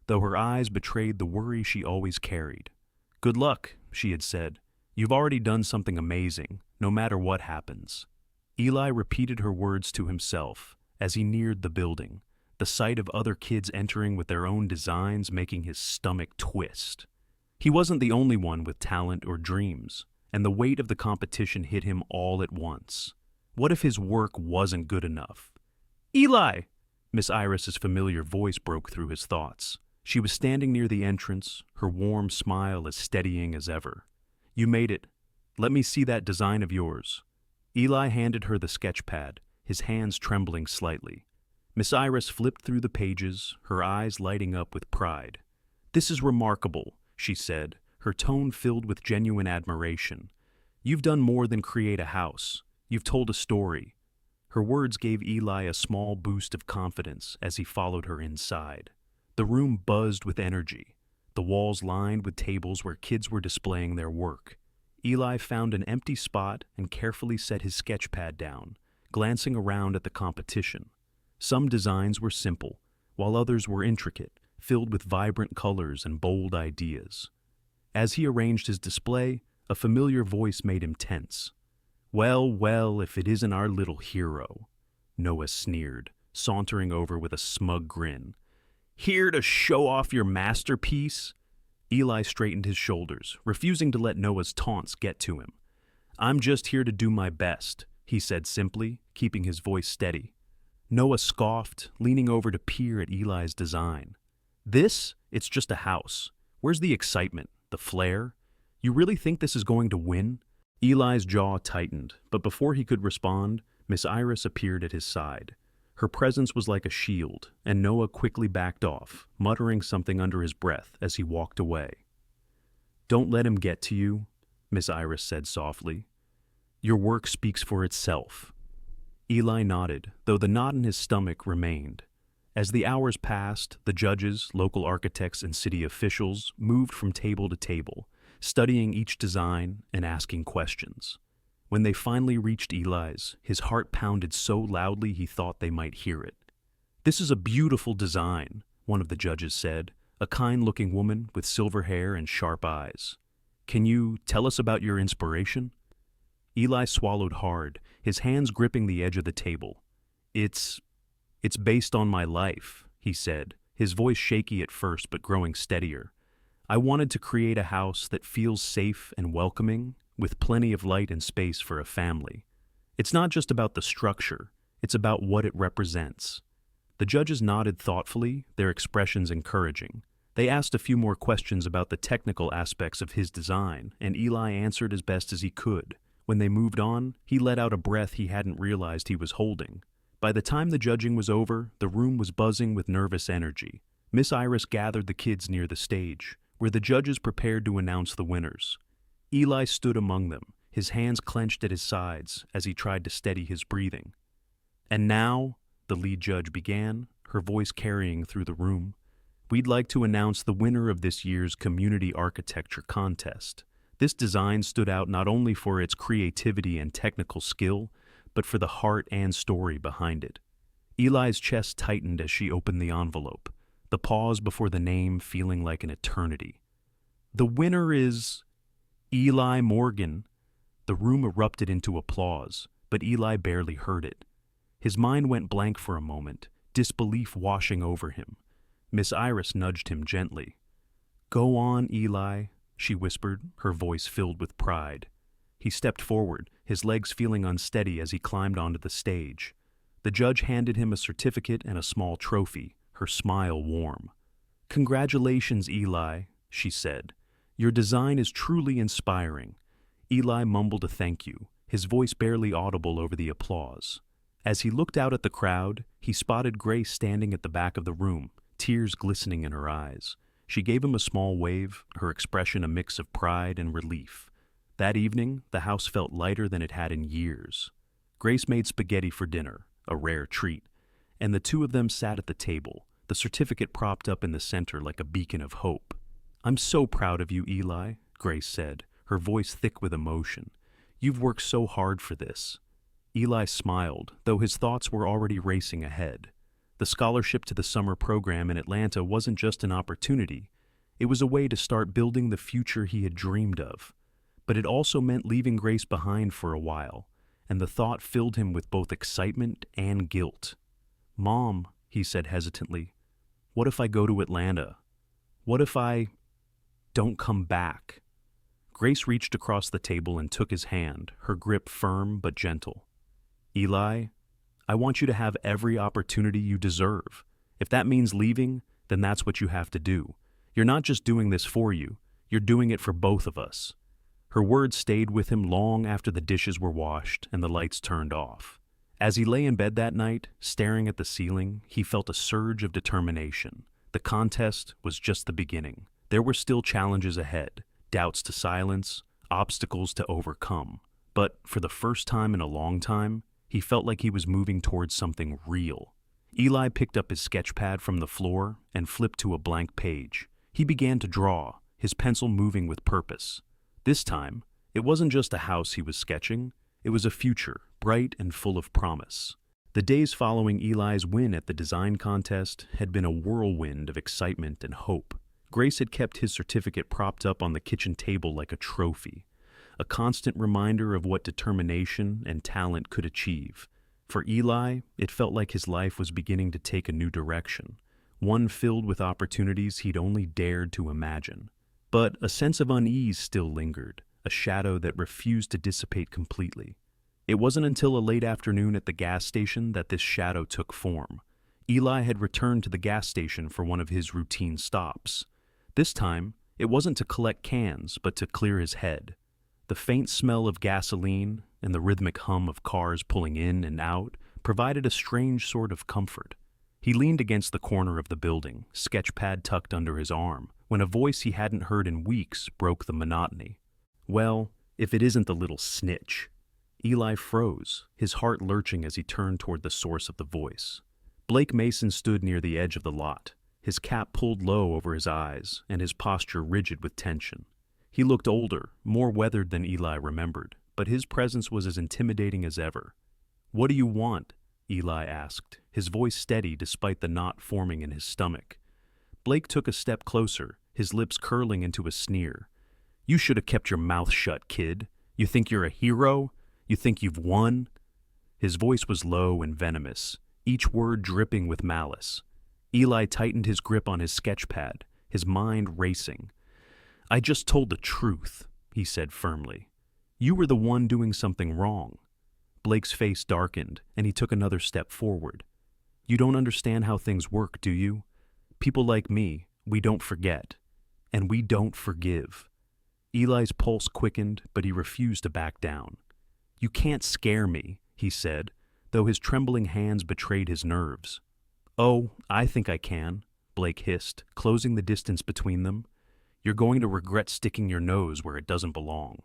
though her eyes betrayed the worry she always carried. "Good luck," she had said. "You've already done something amazing, no matter what happens." Eli repeated her words to himself as he neared the building, the sight of other kids entering with their own designs making his stomach twist. He wasn't the only one with talent or dreams, and the weight of the competition hit him all at once. What if his work wasn't good enough? "Eli!" Miss Iris's familiar voice broke through his thoughts. She was standing near the entrance, her warm smile as steadying as ever. "You made it. Let me see that design of yours." Eli handed her the sketch pad, his hands trembling slightly. Miss Iris flipped through the pages, her eyes lighting up with pride. "This is remarkable," she said, her tone filled with genuine admiration. "You've done more than create a house. You've told a story." Her words gave Eli a small boost of confidence as he followed her inside. The room buzzed with energy, the walls lined with tables where kids were displaying their work. Eli found an empty spot and carefully set his sketch pad down, glancing around at the competition. Some designs were simple, while others were intricate, filled with vibrant colors and bold ideas. As he arranged his display, a familiar voice made him tense. "Well, well, if it isn't our little hero," Noah sneered, sauntering over with a smug grin. "Here to show off your masterpiece?" Eli straightened his shoulders, refusing to let Noah's taunts get to him. "I'm just here to do my best," he said simply, keeping his voice steady. Noah scoffed, leaning over to peer at Eli's design. "This? It's just a house. Where's the excitement, the flair? You really think this is going to win?" Eli's jaw tightened, but before he could respond, Miss Iris appeared at his side. Her presence was like a shield, and Noah quickly backed off, muttering something under his breath as he walked away. "Don't let him get to you," Miss Iris said softly. "Your work speaks for itself." Eli nodded, though the knot in his stomach remained. As the hours passed, the judges, local architects, and city officials moved from table to table, studying each design and asking questions. When they finally reached Eli's, his heart pounded so loudly he thought they might hear it. "This is a beautiful design," one of the judges said, a kind-looking woman with silver hair and sharp eyes. "Can you tell us about your inspiration?" Eli swallowed hard, his hands gripping the edge of the table. It's based on my life," he said, his voice shaky at first but growing steadier. "I wanted to create a house that feels safe and welcoming, with plenty of light and space for a family. It's not just about the structure, it's about what it represents." The judges nodded thoughtfully, their expressions encouraging. They asked a few more questions about the technical aspects of his design, and Eli answered as best as he could. When they moved on, he let out a breath he hadn't realized he was holding. By the time the judging was over, the room was buzzing with nervous energy. Miss Iris gathered the kids near the stage, where the judges prepared to announce the winners. Eli stood among them, his hands clenched at his sides as he tried to steady his breathing. "And now," the lead judge began, her voice carrying through the room, "we'd like to announce the winner of this year's Community Architecture Contest. This design stood out not only for its creativity and technical skill, but for the heart and story behind it." Eli's chest tightened as she opened the envelope, the pause before the name feeling like an eternity. "The winner is Eli Morgan." The room erupted into applause, but Eli barely heard it. His mind went blank for a moment, disbelief washing over him. Miss Iris nudged him gently. "Go on, Eli," she whispered, her voice filled with pride. He stepped forward, his legs feeling unsteady as he climbed onto the stage. The judge handed him a certificate and a small trophy, her smile warm. "Congratulations, Eli," she said. "Your design is truly inspiring." Eli mumbled a thank you, his voice barely audible over the applause. As he looked out at the crowd, he spotted Grace standing at the back of the room, tears glistening in her eyes. She gave him a small wave, her expression a mix of pride and relief. That evening, the house felt lighter than it had in years. Grace made spaghetti for dinner, a rare treat, and the two of them sat at the table, the certificate propped up in the center like a beacon of hope. "I'm so proud of you, Eli," Grace said, her voice thick with emotion. "You've worked so hard for this." Eli smiled, though his thoughts were already racing ahead. The scholarship to the summer program in Atlanta wasn't just an opportunity. It was a way to start building the future he had dreamed of. But it also meant leaving Grace behind for a while, and the thought filled him with both excitement and guilt. "Mom," he said hesitantly, "what if I go to Atlanta? What if I don't come back?" Grace reached across the table and took his hand, her grip firm but gentle. "Eli, I want you to have every opportunity you deserve. If that means leaving, then that's what you have to do. You're not just doing this for you, you're doing it for both of us." Her words stayed with him long after the dishes were washed and the lights turned off. As he lay in bed that night, staring at the ceiling, he felt a surge of determination. The contest was just the beginning. There were still challenges ahead, doubts to silence, obstacles to overcome. But for the first time in a long time, he felt like he was moving towards something real. Eli picked up his sketch pad from the floor and flipped to a blank page. He began to draw, his pencil moving with purpose. This time, it wasn't just a house he was sketching, it was a future, bright and full of promise. The days following Eli's win at the design contest had been a whirlwind of excitement and hope. Grace had kept his certificate propped up on the kitchen table like a trophy, a constant reminder of what determination and talent could achieve. For Eli, it felt like his life was beginning to take a new direction, one filled with opportunities he'd only dared to imagine. But a sense of unease still lingered, a shadow that refused to dissipate completely. It wasn't until a late afternoon at the gas station that this shadow took form. Eli had returned to the gas station for one of his routine stops. This time, it wasn't to collect cans, but to clear his head. The faint smell of gasoline and the rhythmic hum of cars pulling in and out provided a strange sort of comfort. He leaned against the corner of the building, sketchpad tucked under his arm, when a voice he hadn't heard in weeks broke the monotony. "Well, if it isn't the little snitch." Eli froze, his heart lurching as he turned toward the source of the voice. Blake Mason stood near the edge of the lot, his cap pulled low over his eyes and his posture rigid with tension. He looked older, more weathered than Eli remembered, but his presence was as intimidating as ever. "What do you want?" Eli asked, his voice steady despite the knot forming in his stomach. Blake took a step closer, his lips curling into a sneer. "You should have kept your mouth shut, kid. You think you're a hero? You think you've won?" His voice was low and venomous, each word dripping with malice. Eli tightened his grip on his sketchpad, his mind racing. "I just told the truth," he said firmly. "You were the one doing something wrong." Blake's face darkened, and he took another step forward. "You don't understand how things work, do you? People like me, we don't forget. And we don't forgive." Eli's pulse quickened, but he refused to back down. "You can't scare me," he said, though his trembling hands betrayed his nerves. "Oh, I think I can," Blake hissed, closing the distance between them. "You're going to regret sticking your nose where it doesn't belong."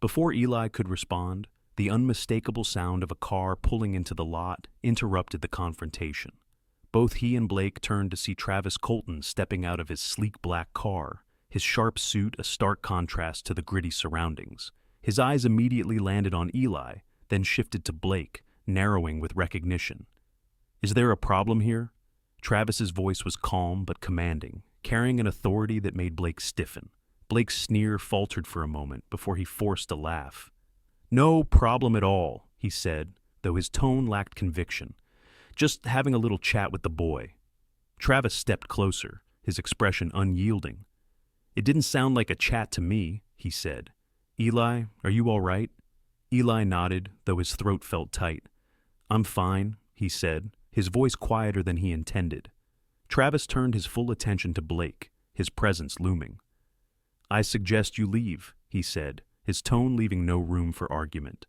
Before Eli could respond, the unmistakable sound of a car pulling into the lot interrupted the confrontation. Both he and Blake turned to see Travis Colton stepping out of his sleek black car, his sharp suit a stark contrast to the gritty surroundings. His eyes immediately landed on Eli, then shifted to Blake, narrowing with recognition. "Is there a problem here?" Travis's voice was calm but commanding, carrying an authority that made Blake stiffen. Blake's sneer faltered for a moment before he forced a laugh. "No problem at all," he said, though his tone lacked conviction. "Just having a little chat with the boy." Travis stepped closer, his expression unyielding. "It didn't sound like a chat to me," he said. "Eli, are you all right?" Eli nodded, though his throat felt tight. "I'm fine," he said, his voice quieter than he intended. Travis turned his full attention to Blake, his presence looming. "I suggest you leave," he said, his tone leaving no room for argument.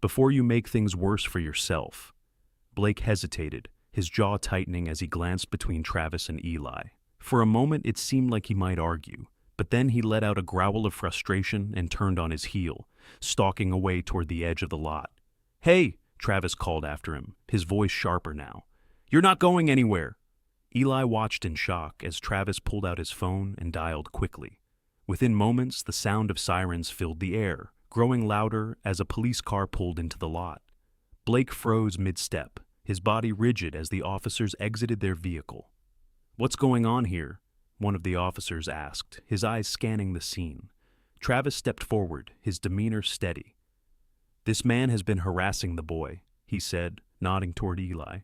"Before you make things worse for yourself." Blake hesitated, his jaw tightening as he glanced between Travis and Eli. For a moment it seemed like he might argue, but then he let out a growl of frustration and turned on his heel, stalking away toward the edge of the lot. "Hey!" Travis called after him, his voice sharper now. "You're not going anywhere!" Eli watched in shock as Travis pulled out his phone and dialed quickly. Within moments, the sound of sirens filled the air, growing louder as a police car pulled into the lot. Blake froze mid-step, his body rigid as the officers exited their vehicle. "What's going on here?" one of the officers asked, his eyes scanning the scene. Travis stepped forward, his demeanor steady. "This man has been harassing the boy," he said, nodding toward Eli.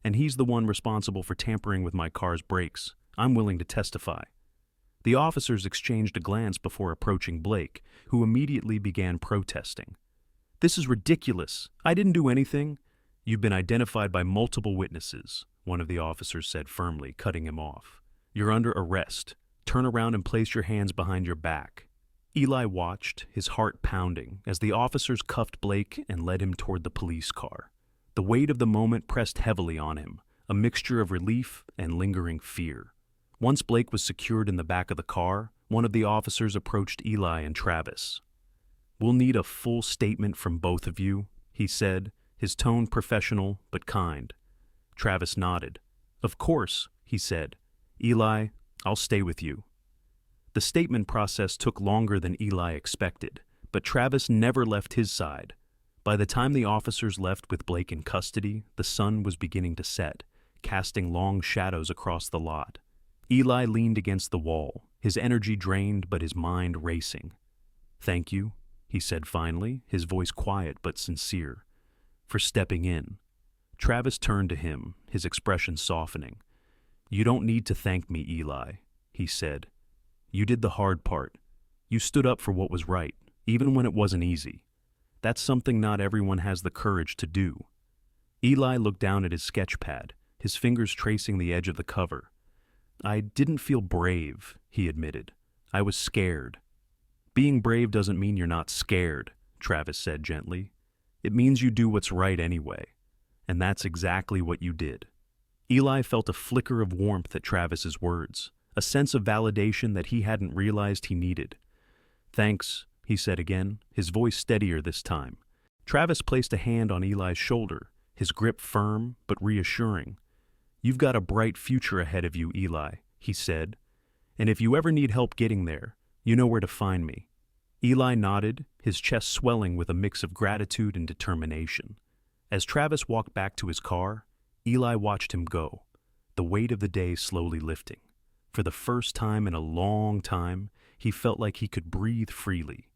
"And he's the one responsible for tampering with my car's brakes. I'm willing to testify." The officers exchanged a glance before approaching Blake, who immediately began protesting. "This is ridiculous. I didn't do anything." "You've been identified by multiple witnesses," one of the officers said firmly, cutting him off. "You're under arrest. Turn around and place your hands behind your back." Eli watched, his heart pounding, as the officers cuffed Blake and led him toward the police car. The weight of the moment pressed heavily on him, a mixture of relief and lingering fear. Once Blake was secured in the back of the car, One of the officers approached Eli and Travis. "We'll need a full statement from both of you," he said, his tone professional but kind. Travis nodded. "Of course," he said. "Eli, I'll stay with you." The statement process took longer than Eli expected, but Travis never left his side. By the time the officers left with Blake in custody, the sun was beginning to set, casting long shadows across the lot. Eli leaned against the wall, his energy drained but his mind racing. "Thank you," he said finally, his voice quiet but sincere, "for stepping in." Travis turned to him, his expression softening. "You don't need to thank me, Eli," he said. "You did the hard part. You stood up for what was right, even when it wasn't easy. That's something not everyone has the courage to do." Eli looked down at his sketch pad, his fingers tracing the edge of the cover. "I didn't feel brave," he admitted. "I was scared." "Being brave doesn't mean you're not scared," Travis said gently. "It means you do what's right anyway. And that's exactly what you did." Eli felt a flicker of warmth at Travis's words, a sense of validation that he hadn't realized he needed. "Thanks," he said again, his voice steadier this time. Travis placed a hand on Eli's shoulder, his grip firm but reassuring. "You've got a bright future ahead of you, Eli," he said. "And if you ever need help getting there, you know where to find me." Eli nodded, his chest swelling with a mix of gratitude and determination. As Travis walked back to his car, Eli watched him go, the weight of the day slowly lifting. For the first time in a long time, he felt like he could breathe freely.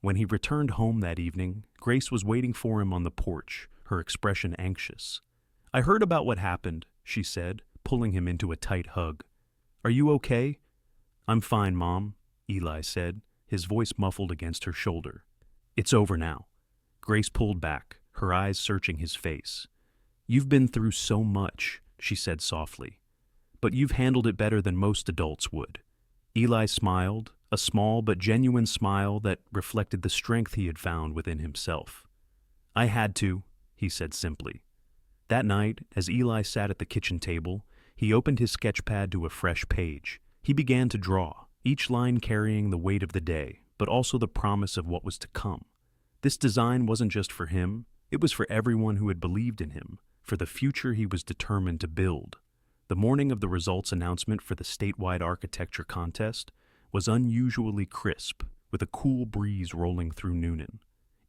When he returned home that evening, Grace was waiting for him on the porch, her expression anxious. "I heard about what happened," she said, pulling him into a tight hug. "Are you okay?" "I'm fine, Mom," Eli said, his voice muffled against her shoulder. "It's over now." Grace pulled back, her eyes searching his face. "You've been through so much," she said softly. "But you've handled it better than most adults would." Eli smiled, a small but genuine smile that reflected the strength he had found within himself. "I had to," he said simply. That night, as Eli sat at the kitchen table, he opened his sketchpad to a fresh page. He began to draw, each line carrying the weight of the day, but also the promise of what was to come. This design wasn't just for him, it was for everyone who had believed in him, for the future he was determined to build. The morning of the results announcement for the statewide architecture contest was unusually crisp, with a cool breeze rolling through Noonan.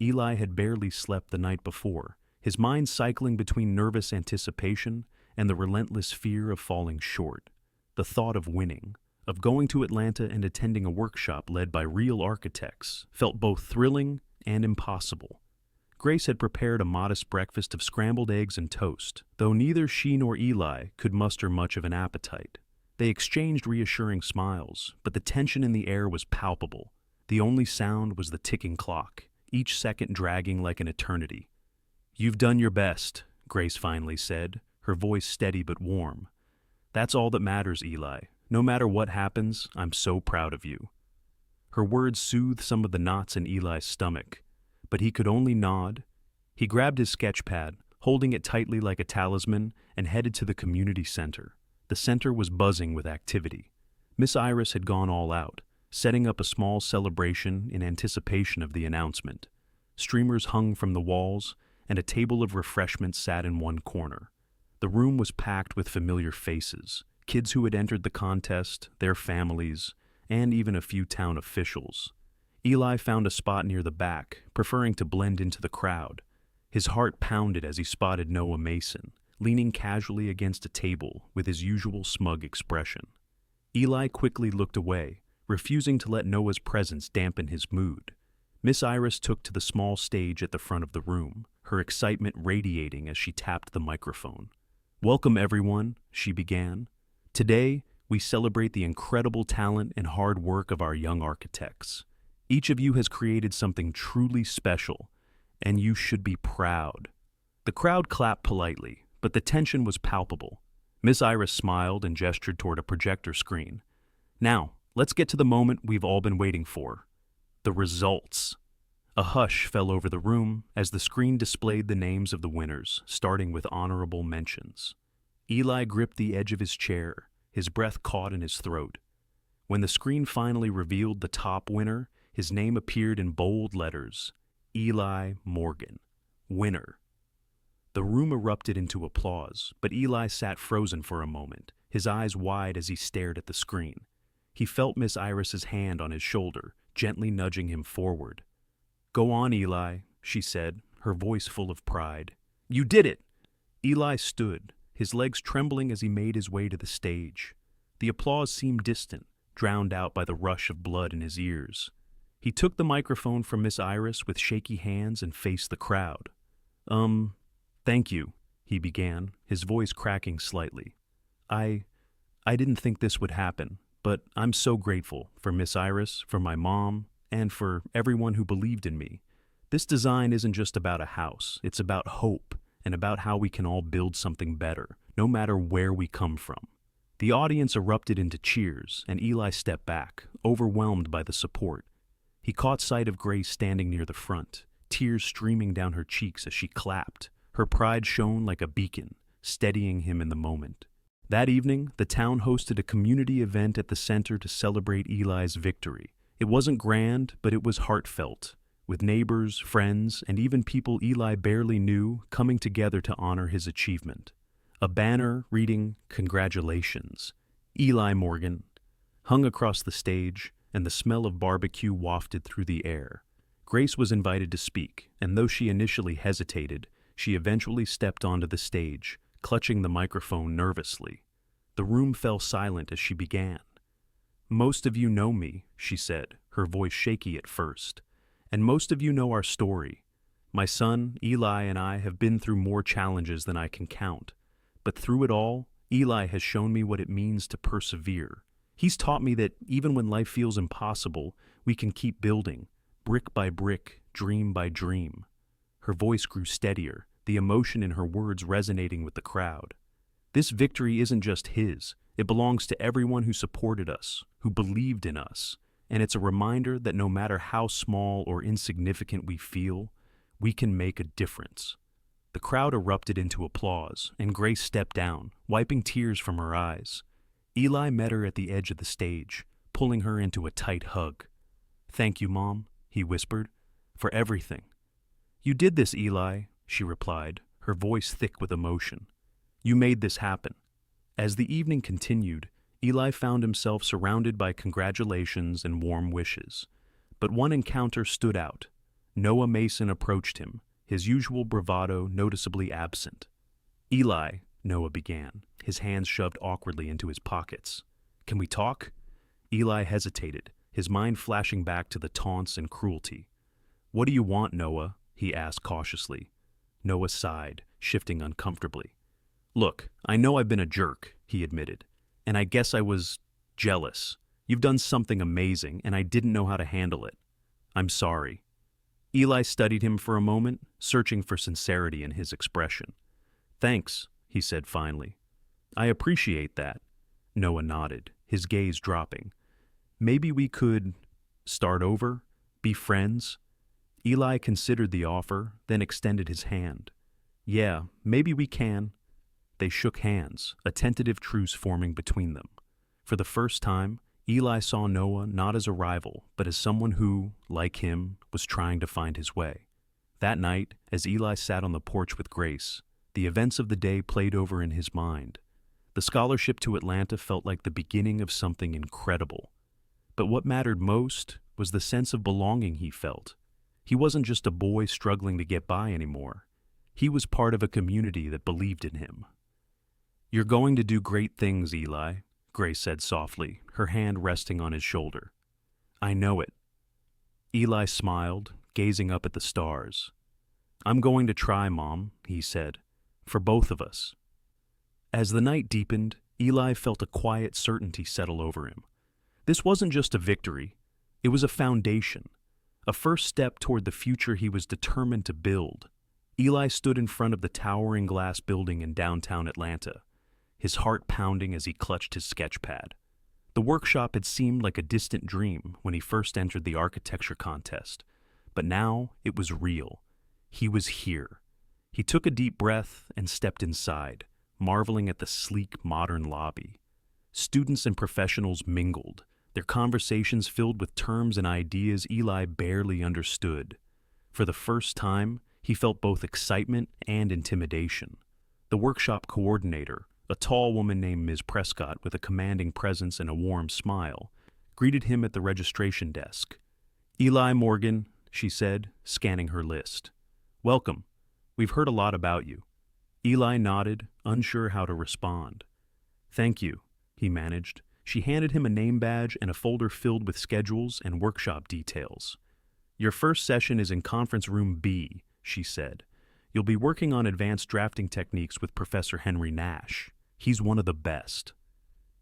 Eli had barely slept the night before, his mind cycling between nervous anticipation and the relentless fear of falling short. The thought of winning, of going to Atlanta and attending a workshop led by real architects, felt both thrilling and impossible. Grace had prepared a modest breakfast of scrambled eggs and toast, though neither she nor Eli could muster much of an appetite. They exchanged reassuring smiles, but the tension in the air was palpable. The only sound was the ticking clock, each second dragging like an eternity. "You've done your best," Grace finally said, her voice steady but warm. "That's all that matters, Eli. No matter what happens, I'm so proud of you." Her words soothed some of the knots in Eli's stomach, but he could only nod. He grabbed his sketchpad, holding it tightly like a talisman, and headed to the community center. The center was buzzing with activity. Miss Iris had gone all out, setting up a small celebration in anticipation of the announcement. Streamers hung from the walls, and a table of refreshments sat in one corner. The room was packed with familiar faces, kids who had entered the contest, their families, and even a few town officials. Eli found a spot near the back, preferring to blend into the crowd. His heart pounded as he spotted Noah Mason, leaning casually against a table with his usual smug expression. Eli quickly looked away, refusing to let Noah's presence dampen his mood. Miss Iris took to the small stage at the front of the room, her excitement radiating as she tapped the microphone. "Welcome, everyone," she began. "Today, we celebrate the incredible talent and hard work of our young architects. Each of you has created something truly special, and you should be proud." The crowd clapped politely, but the tension was palpable. Miss Iris smiled and gestured toward a projector screen. "Now, let's get to the moment we've all been waiting for. The results." A hush fell over the room as the screen displayed the names of the winners, starting with honorable mentions. Eli gripped the edge of his chair, his breath caught in his throat. When the screen finally revealed the top winner, his name appeared in bold letters: Eli Morgan, winner. The room erupted into applause, but Eli sat frozen for a moment, his eyes wide as he stared at the screen. He felt Miss Iris's hand on his shoulder, gently nudging him forward. "Go on, Eli," she said, her voice full of pride. "You did it!" Eli stood, his legs trembling as he made his way to the stage. The applause seemed distant, drowned out by the rush of blood in his ears. He took the microphone from Miss Iris with shaky hands and faced the crowd. Thank you," he began, his voice cracking slightly. I didn't think this would happen, but I'm so grateful for Miss Iris, for my mom, and for everyone who believed in me. This design isn't just about a house, it's about hope and about how we can all build something better, no matter where we come from." The audience erupted into cheers, and Eli stepped back, overwhelmed by the support. He caught sight of Grace standing near the front, tears streaming down her cheeks as she clapped. Her pride shone like a beacon, steadying him in the moment. That evening, the town hosted a community event at the center to celebrate Eli's victory. It wasn't grand, but it was heartfelt, with neighbors, friends, and even people Eli barely knew coming together to honor his achievement. A banner reading "Congratulations, Eli Morgan" hung across the stage, and the smell of barbecue wafted through the air. Grace was invited to speak, and though she initially hesitated, she eventually stepped onto the stage, clutching the microphone nervously. The room fell silent as she began. "Most of you know me," she said, her voice shaky at first, "and most of you know our story. My son, Eli, and I have been through more challenges than I can count. But through it all, Eli has shown me what it means to persevere. He's taught me that even when life feels impossible, we can keep building, brick by brick, dream by dream." Her voice grew steadier, the emotion in her words resonating with the crowd. "This victory isn't just his. It belongs to everyone who supported us, who believed in us, and it's a reminder that no matter how small or insignificant we feel, we can make a difference." The crowd erupted into applause, and Grace stepped down, wiping tears from her eyes. Eli met her at the edge of the stage, pulling her into a tight hug. "Thank you, Mom," he whispered, "for everything." "You did this, Eli," she replied, her voice thick with emotion. "You made this happen." As the evening continued, Eli found himself surrounded by congratulations and warm wishes. But one encounter stood out. Noah Mason approached him, his usual bravado noticeably absent. "Eli," Noah began, his hands shoved awkwardly into his pockets. "Can we talk?" Eli hesitated, his mind flashing back to the taunts and cruelty. "What do you want, Noah?" he asked cautiously. Noah sighed, shifting uncomfortably. "Look, I know I've been a jerk," he admitted, "and I guess I was jealous. You've done something amazing, and I didn't know how to handle it. I'm sorry." Eli studied him for a moment, searching for sincerity in his expression. "Thanks," he said finally. "I appreciate that." Noah nodded, his gaze dropping. "Maybe we could start over? Be friends?" Eli considered the offer, then extended his hand. "Yeah, maybe we can." They shook hands, a tentative truce forming between them. For the first time, Eli saw Noah not as a rival, but as someone who, like him, was trying to find his way. That night, as Eli sat on the porch with Grace, the events of the day played over in his mind. The scholarship to Atlanta felt like the beginning of something incredible. But what mattered most was the sense of belonging he felt. He wasn't just a boy struggling to get by anymore. He was part of a community that believed in him. "You're going to do great things, Eli," Grace said softly, her hand resting on his shoulder. "I know it." Eli smiled, gazing up at the stars. "I'm going to try, Mom," he said, "for both of us." As the night deepened, Eli felt a quiet certainty settle over him. This wasn't just a victory, it was a foundation, a first step toward the future he was determined to build. Eli stood in front of the towering glass building in downtown Atlanta, his heart pounding as he clutched his sketch pad. The workshop had seemed like a distant dream when he first entered the architecture contest, but now it was real. He was here. He took a deep breath and stepped inside, marveling at the sleek, modern lobby. Students and professionals mingled, their conversations filled with terms and ideas Eli barely understood. For the first time, he felt both excitement and intimidation. The workshop coordinator, a tall woman named Ms. Prescott with a commanding presence and a warm smile, greeted him at the registration desk. "Eli Morgan," she said, scanning her list. "Welcome. We've heard a lot about you." Eli nodded, unsure how to respond. "Thank you," he managed. She handed him a name badge and a folder filled with schedules and workshop details. "Your first session is in Conference Room B," she said. "You'll be working on advanced drafting techniques with Professor Henry Nash. He's one of the best."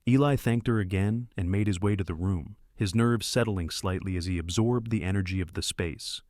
Eli thanked her again and made his way to the room, his nerves settling slightly as he absorbed the energy of the space.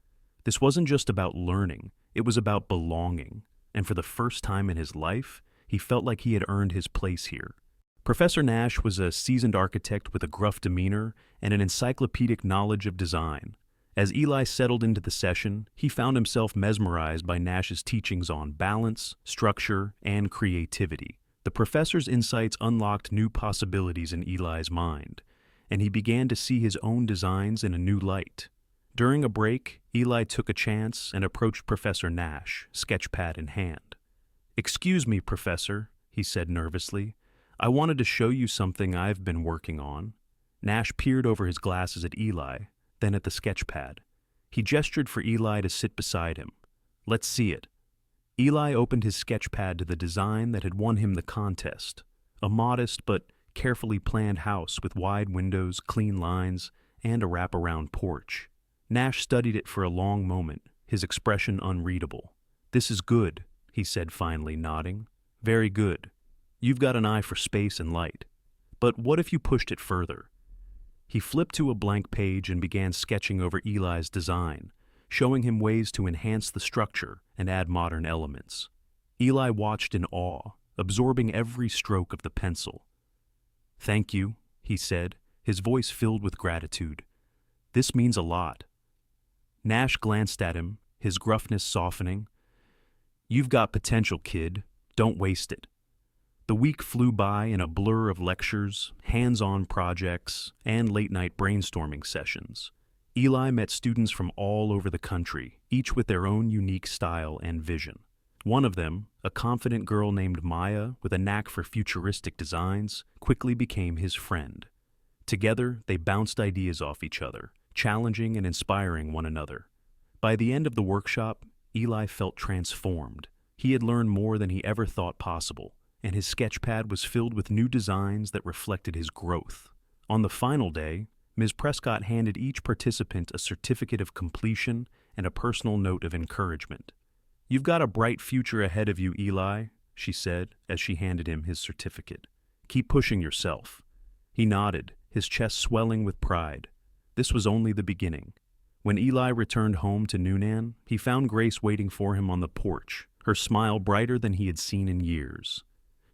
This wasn't just about learning, it was about belonging, and for the first time in his life, he felt like he had earned his place here. Professor Nash was a seasoned architect with a gruff demeanor and an encyclopedic knowledge of design. As Eli settled into the session, he found himself mesmerized by Nash's teachings on balance, structure, and creativity. The professor's insights unlocked new possibilities in Eli's mind, and he began to see his own designs in a new light. During a break, Eli took a chance and approached Professor Nash, sketchpad in hand. "Excuse me, Professor," he said nervously. "I wanted to show you something I've been working on." Nash peered over his glasses at Eli, then at the sketchpad. He gestured for Eli to sit beside him. "Let's see it." Eli opened his sketchpad to the design that had won him the contest, a modest but carefully planned house with wide windows, clean lines, and a wraparound porch. Nash studied it for a long moment, his expression unreadable. "This is good," he said finally, nodding. "Very good. You've got an eye for space and light. But what if you pushed it further?" He flipped to a blank page and began sketching over Eli's design, showing him ways to enhance the structure and add modern elements. Eli watched in awe, absorbing every stroke of the pencil. "Thank you," he said, his voice filled with gratitude. "This means a lot." Nash glanced at him, his gruffness softening. "You've got potential, kid. Don't waste it." The week flew by in a blur of lectures, hands-on projects, and late-night brainstorming sessions. Eli met students from all over the country, each with their own unique style and vision. One of them, a confident girl named Maya with a knack for futuristic designs, quickly became his friend. Together, they bounced ideas off each other, challenging and inspiring one another. By the end of the workshop, Eli felt transformed. He had learned more than he ever thought possible, and his sketchpad was filled with new designs that reflected his growth. On the final day, Ms. Prescott handed each participant a certificate of completion and a personal note of encouragement. "You've got a bright future ahead of you, Eli," she said as she handed him his certificate. "Keep pushing yourself." He nodded, his chest swelling with pride. This was only the beginning. When Eli returned home to Newnan, he found Grace waiting for him on the porch, her smile brighter than he had seen in years.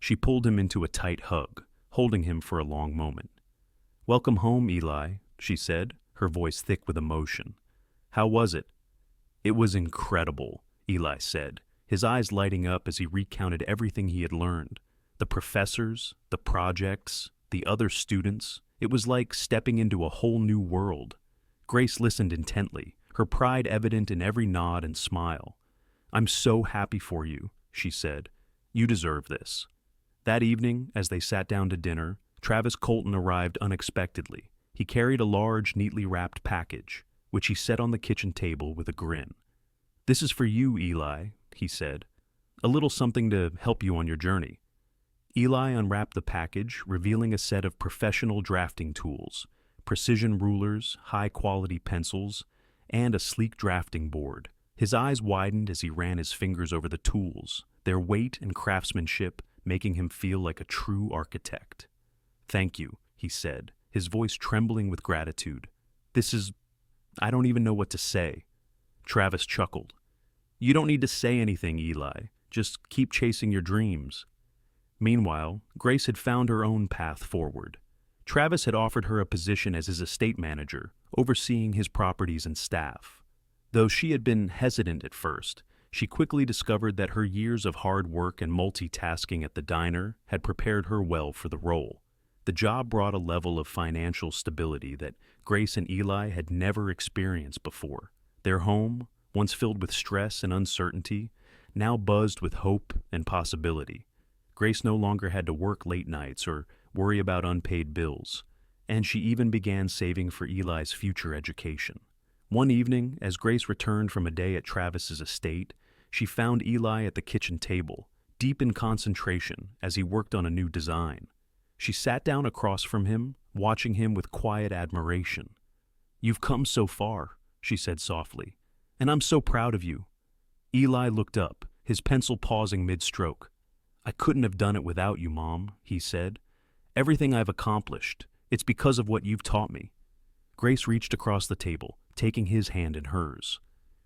She pulled him into a tight hug, holding him for a long moment. "Welcome home, Eli," she said, her voice thick with emotion. "How was it?" "It was incredible," Eli said, his eyes lighting up as he recounted everything he had learned. The professors, the projects, the other students. It was like stepping into a whole new world. Grace listened intently, her pride evident in every nod and smile. "I'm so happy for you," she said. "You deserve this." That evening, as they sat down to dinner, Travis Colton arrived unexpectedly. He carried a large, neatly wrapped package, which he set on the kitchen table with a grin. "This is for you, Eli," he said. "A little something to help you on your journey." Eli unwrapped the package, revealing a set of professional drafting tools, precision rulers, high-quality pencils, and a sleek drafting board. His eyes widened as he ran his fingers over the tools, their weight and craftsmanship making him feel like a true architect. "Thank you," he said, his voice trembling with gratitude. I don't even know what to say." Travis chuckled. "You don't need to say anything, Eli. Just keep chasing your dreams." Meanwhile, Grace had found her own path forward. Travis had offered her a position as his estate manager, overseeing his properties and staff. Though she had been hesitant at first, she quickly discovered that her years of hard work and multitasking at the diner had prepared her well for the role. The job brought a level of financial stability that Grace and Eli had never experienced before. Their home, once filled with stress and uncertainty, now buzzed with hope and possibility. Grace no longer had to work late nights or worry about unpaid bills, and she even began saving for Eli's future education. One evening, as Grace returned from a day at Travis's estate, she found Eli at the kitchen table, deep in concentration as he worked on a new design. She sat down across from him, watching him with quiet admiration. "You've come so far," she said softly, "and I'm so proud of you." Eli looked up, his pencil pausing mid-stroke. "I couldn't have done it without you, Mom," he said. "Everything I've accomplished, it's because of what you've taught me." Grace reached across the table, taking his hand in hers.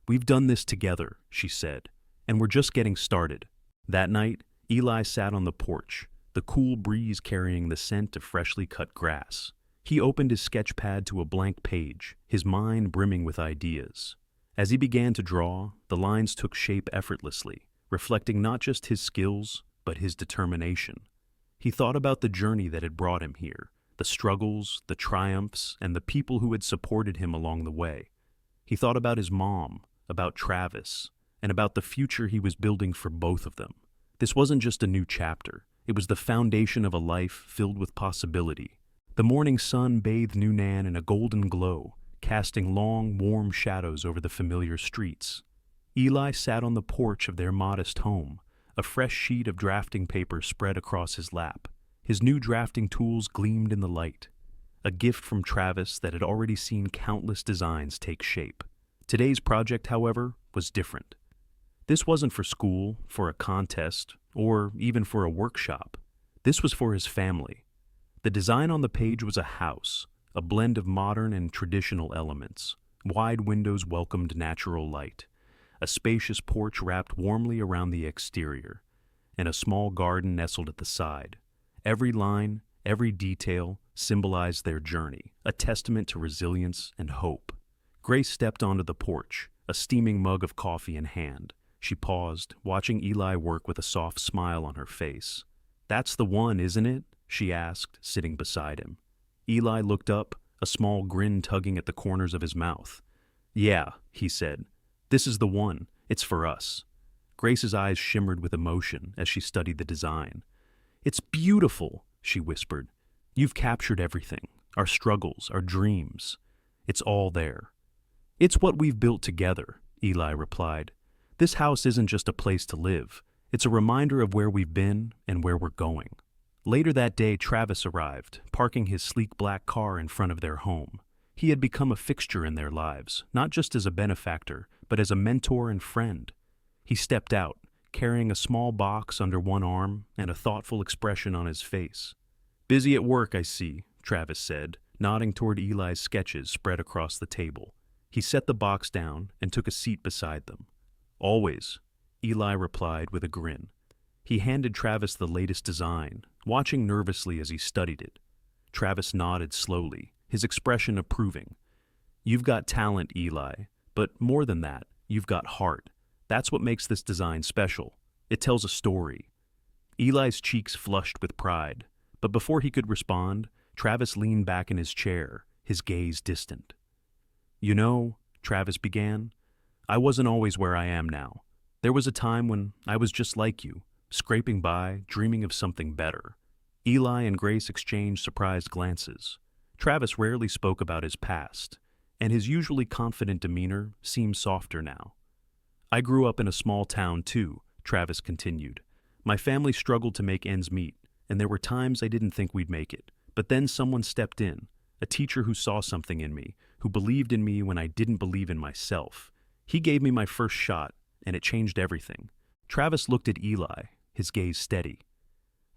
"We've done this together," she said, "and we're just getting started." That night, Eli sat on the porch, the cool breeze carrying the scent of freshly cut grass. He opened his sketch pad to a blank page, his mind brimming with ideas. As he began to draw, the lines took shape effortlessly, reflecting not just his skills, but his determination. He thought about the journey that had brought him here, the struggles, the triumphs, and the people who had supported him along the way. He thought about his mom, about Travis, and about the future he was building for both of them. This wasn't just a new chapter. It was the foundation of a life filled with possibility. The morning sun bathed Newnan in a golden glow, casting long, warm shadows over the familiar streets. Eli sat on the porch of their modest home, a fresh sheet of drafting paper spread across his lap. His new drafting tools gleamed in the light, a gift from Travis that had already seen countless designs take shape. Today's project, however, was different. This wasn't for school, for a contest, or even for a workshop. This was for his family. The design on the page was a house, a blend of modern and traditional elements. Wide windows welcomed natural light, a spacious porch wrapped warmly around the exterior, and a small garden nestled at the side. Every line, every detail symbolized their journey, a testament to resilience and hope. Grace stepped onto the porch, a steaming mug of coffee in hand. She paused, watching Eli work with a soft smile on her face. "That's the one, isn't it?" she asked, sitting beside him. Eli looked up, a small grin tugging at the corners of his mouth. "Yeah," he said. "This is the one. It's for us." Grace's eyes shimmered with emotion as she studied the design. "It's beautiful," she whispered. "You've captured everything, our struggles, our dreams. It's all there." "It's what we've built together," Eli replied. "This house isn't just a place to live. It's a reminder of where we've been and where we're going." Later that day, Travis arrived, parking his sleek black car in front of their home. He had become a fixture in their lives, not just as a benefactor, but as a mentor and friend. He stepped out, carrying a small box under one arm and a thoughtful expression on his face. "Busy at work, I see," Travis said, nodding toward Eli's sketches spread across the table. He set the box down and took a seat beside them. "Always," Eli replied with a grin. He handed Travis the latest design, watching nervously as he studied it. Travis nodded slowly, his expression approving. "You've got talent, Eli, but more than that, you've got heart. That's what makes this design special. It tells a story." Eli's cheeks flushed with pride, but before he could respond, Travis leaned back in his chair, his gaze distant. "You know," Travis began, "I wasn't always where I am now. There was a time when I was just like you, scraping by, dreaming of something better." Eli and Grace exchanged surprised glances. Travis rarely spoke about his past, and his usually confident demeanor seemed softer now. "I grew up in a small town too," Travis continued. "My family struggled to make ends meet, and there were times I didn't think we'd make it. But then someone stepped in, a teacher who saw something in me, who believed in me when I didn't believe in myself. He gave me my first shot, and it changed everything." Travis looked at Eli, his gaze steady.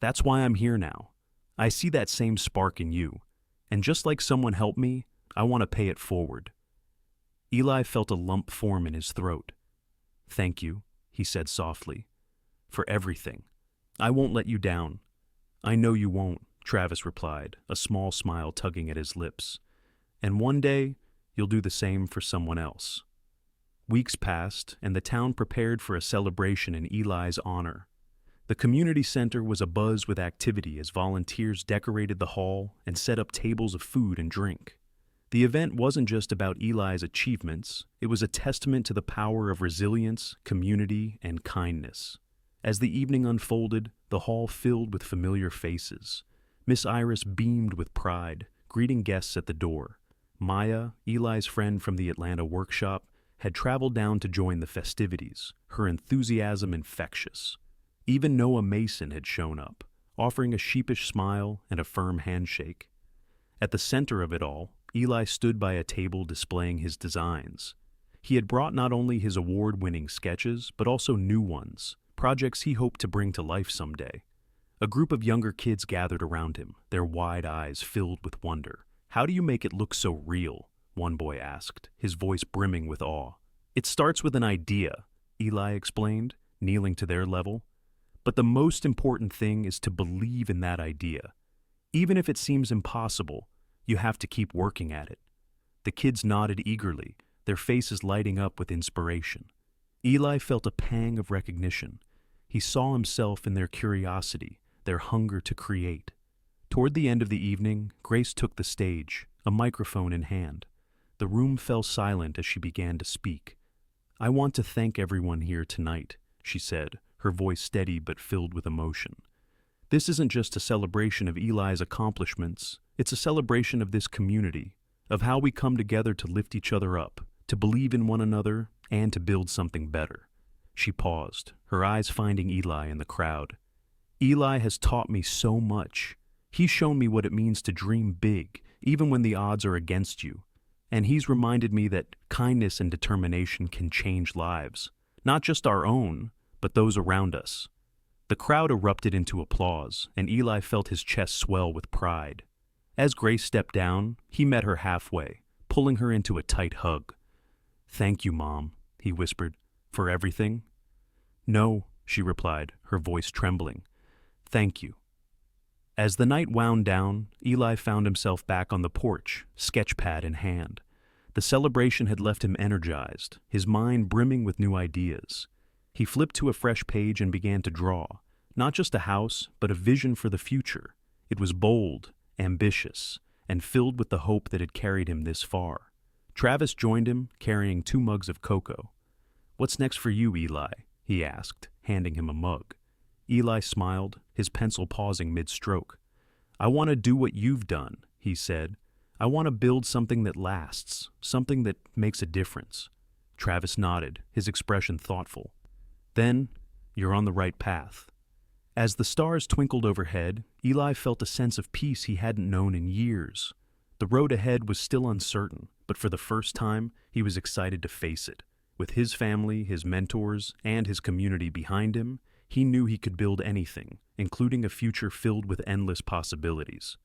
"That's why I'm here now. I see that same spark in you, and just like someone helped me, I want to pay it forward." Eli felt a lump form in his throat. "Thank you," he said softly, "for everything. I won't let you down." "I know you won't," Travis replied, a small smile tugging at his lips. "And one day, you'll do the same for someone else." Weeks passed, and the town prepared for a celebration in Eli's honor. The community center was abuzz with activity as volunteers decorated the hall and set up tables of food and drink. The event wasn't just about Eli's achievements, it was a testament to the power of resilience, community, and kindness. As the evening unfolded, the hall filled with familiar faces. Miss Iris beamed with pride, greeting guests at the door. Maya, Eli's friend from the Atlanta workshop, had traveled down to join the festivities, her enthusiasm infectious. Even Noah Mason had shown up, offering a sheepish smile and a firm handshake. At the center of it all, Eli stood by a table displaying his designs. He had brought not only his award-winning sketches, but also new ones, projects he hoped to bring to life someday. A group of younger kids gathered around him, their wide eyes filled with wonder. "How do you make it look so real?" one boy asked, his voice brimming with awe. "It starts with an idea," Eli explained, kneeling to their level. "But the most important thing is to believe in that idea. Even if it seems impossible, you have to keep working at it." The kids nodded eagerly, their faces lighting up with inspiration. Eli felt a pang of recognition. He saw himself in their curiosity, their hunger to create. Toward the end of the evening, Grace took the stage, a microphone in hand. The room fell silent as she began to speak. "I want to thank everyone here tonight," she said, her voice steady but filled with emotion. "This isn't just a celebration of Eli's accomplishments, it's a celebration of this community, of how we come together to lift each other up, to believe in one another, and to build something better." She paused, her eyes finding Eli in the crowd. "Eli has taught me so much. He's shown me what it means to dream big, even when the odds are against you. And he's reminded me that kindness and determination can change lives, not just our own, but those around us." The crowd erupted into applause, and Eli felt his chest swell with pride. As Grace stepped down, he met her halfway, pulling her into a tight hug. "Thank you, Mom," he whispered, "for everything." "No," she replied, her voice trembling. "Thank you." As the night wound down, Eli found himself back on the porch, sketchpad in hand. The celebration had left him energized, his mind brimming with new ideas. He flipped to a fresh page and began to draw, not just a house, but a vision for the future. It was bold, ambitious, and filled with the hope that had carried him this far. Travis joined him, carrying 2 mugs of cocoa. "What's next for you, Eli?" he asked, handing him a mug. Eli smiled, his pencil pausing mid-stroke. "I want to do what you've done," he said. "I want to build something that lasts, something that makes a difference." Travis nodded, his expression thoughtful. "Then, you're on the right path." As the stars twinkled overhead, Eli felt a sense of peace he hadn't known in years. The road ahead was still uncertain, but for the first time, he was excited to face it. With his family, his mentors, and his community behind him, he knew he could build anything, including a future filled with endless possibilities.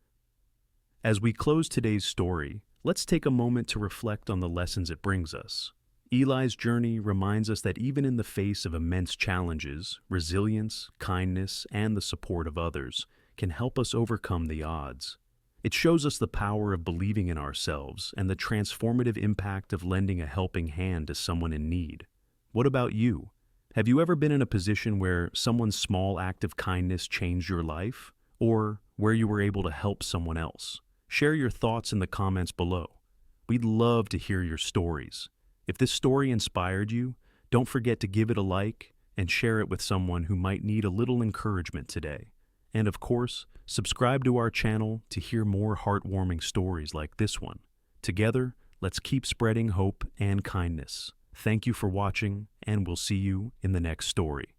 As we close today's story, let's take a moment to reflect on the lessons it brings us. Eli's journey reminds us that even in the face of immense challenges, resilience, kindness, and the support of others can help us overcome the odds. It shows us the power of believing in ourselves and the transformative impact of lending a helping hand to someone in need. What about you? Have you ever been in a position where someone's small act of kindness changed your life, or where you were able to help someone else? Share your thoughts in the comments below. We'd love to hear your stories. If this story inspired you, don't forget to give it a like and share it with someone who might need a little encouragement today. And of course, subscribe to our channel to hear more heartwarming stories like this one. Together, let's keep spreading hope and kindness. Thank you for watching, and we'll see you in the next story.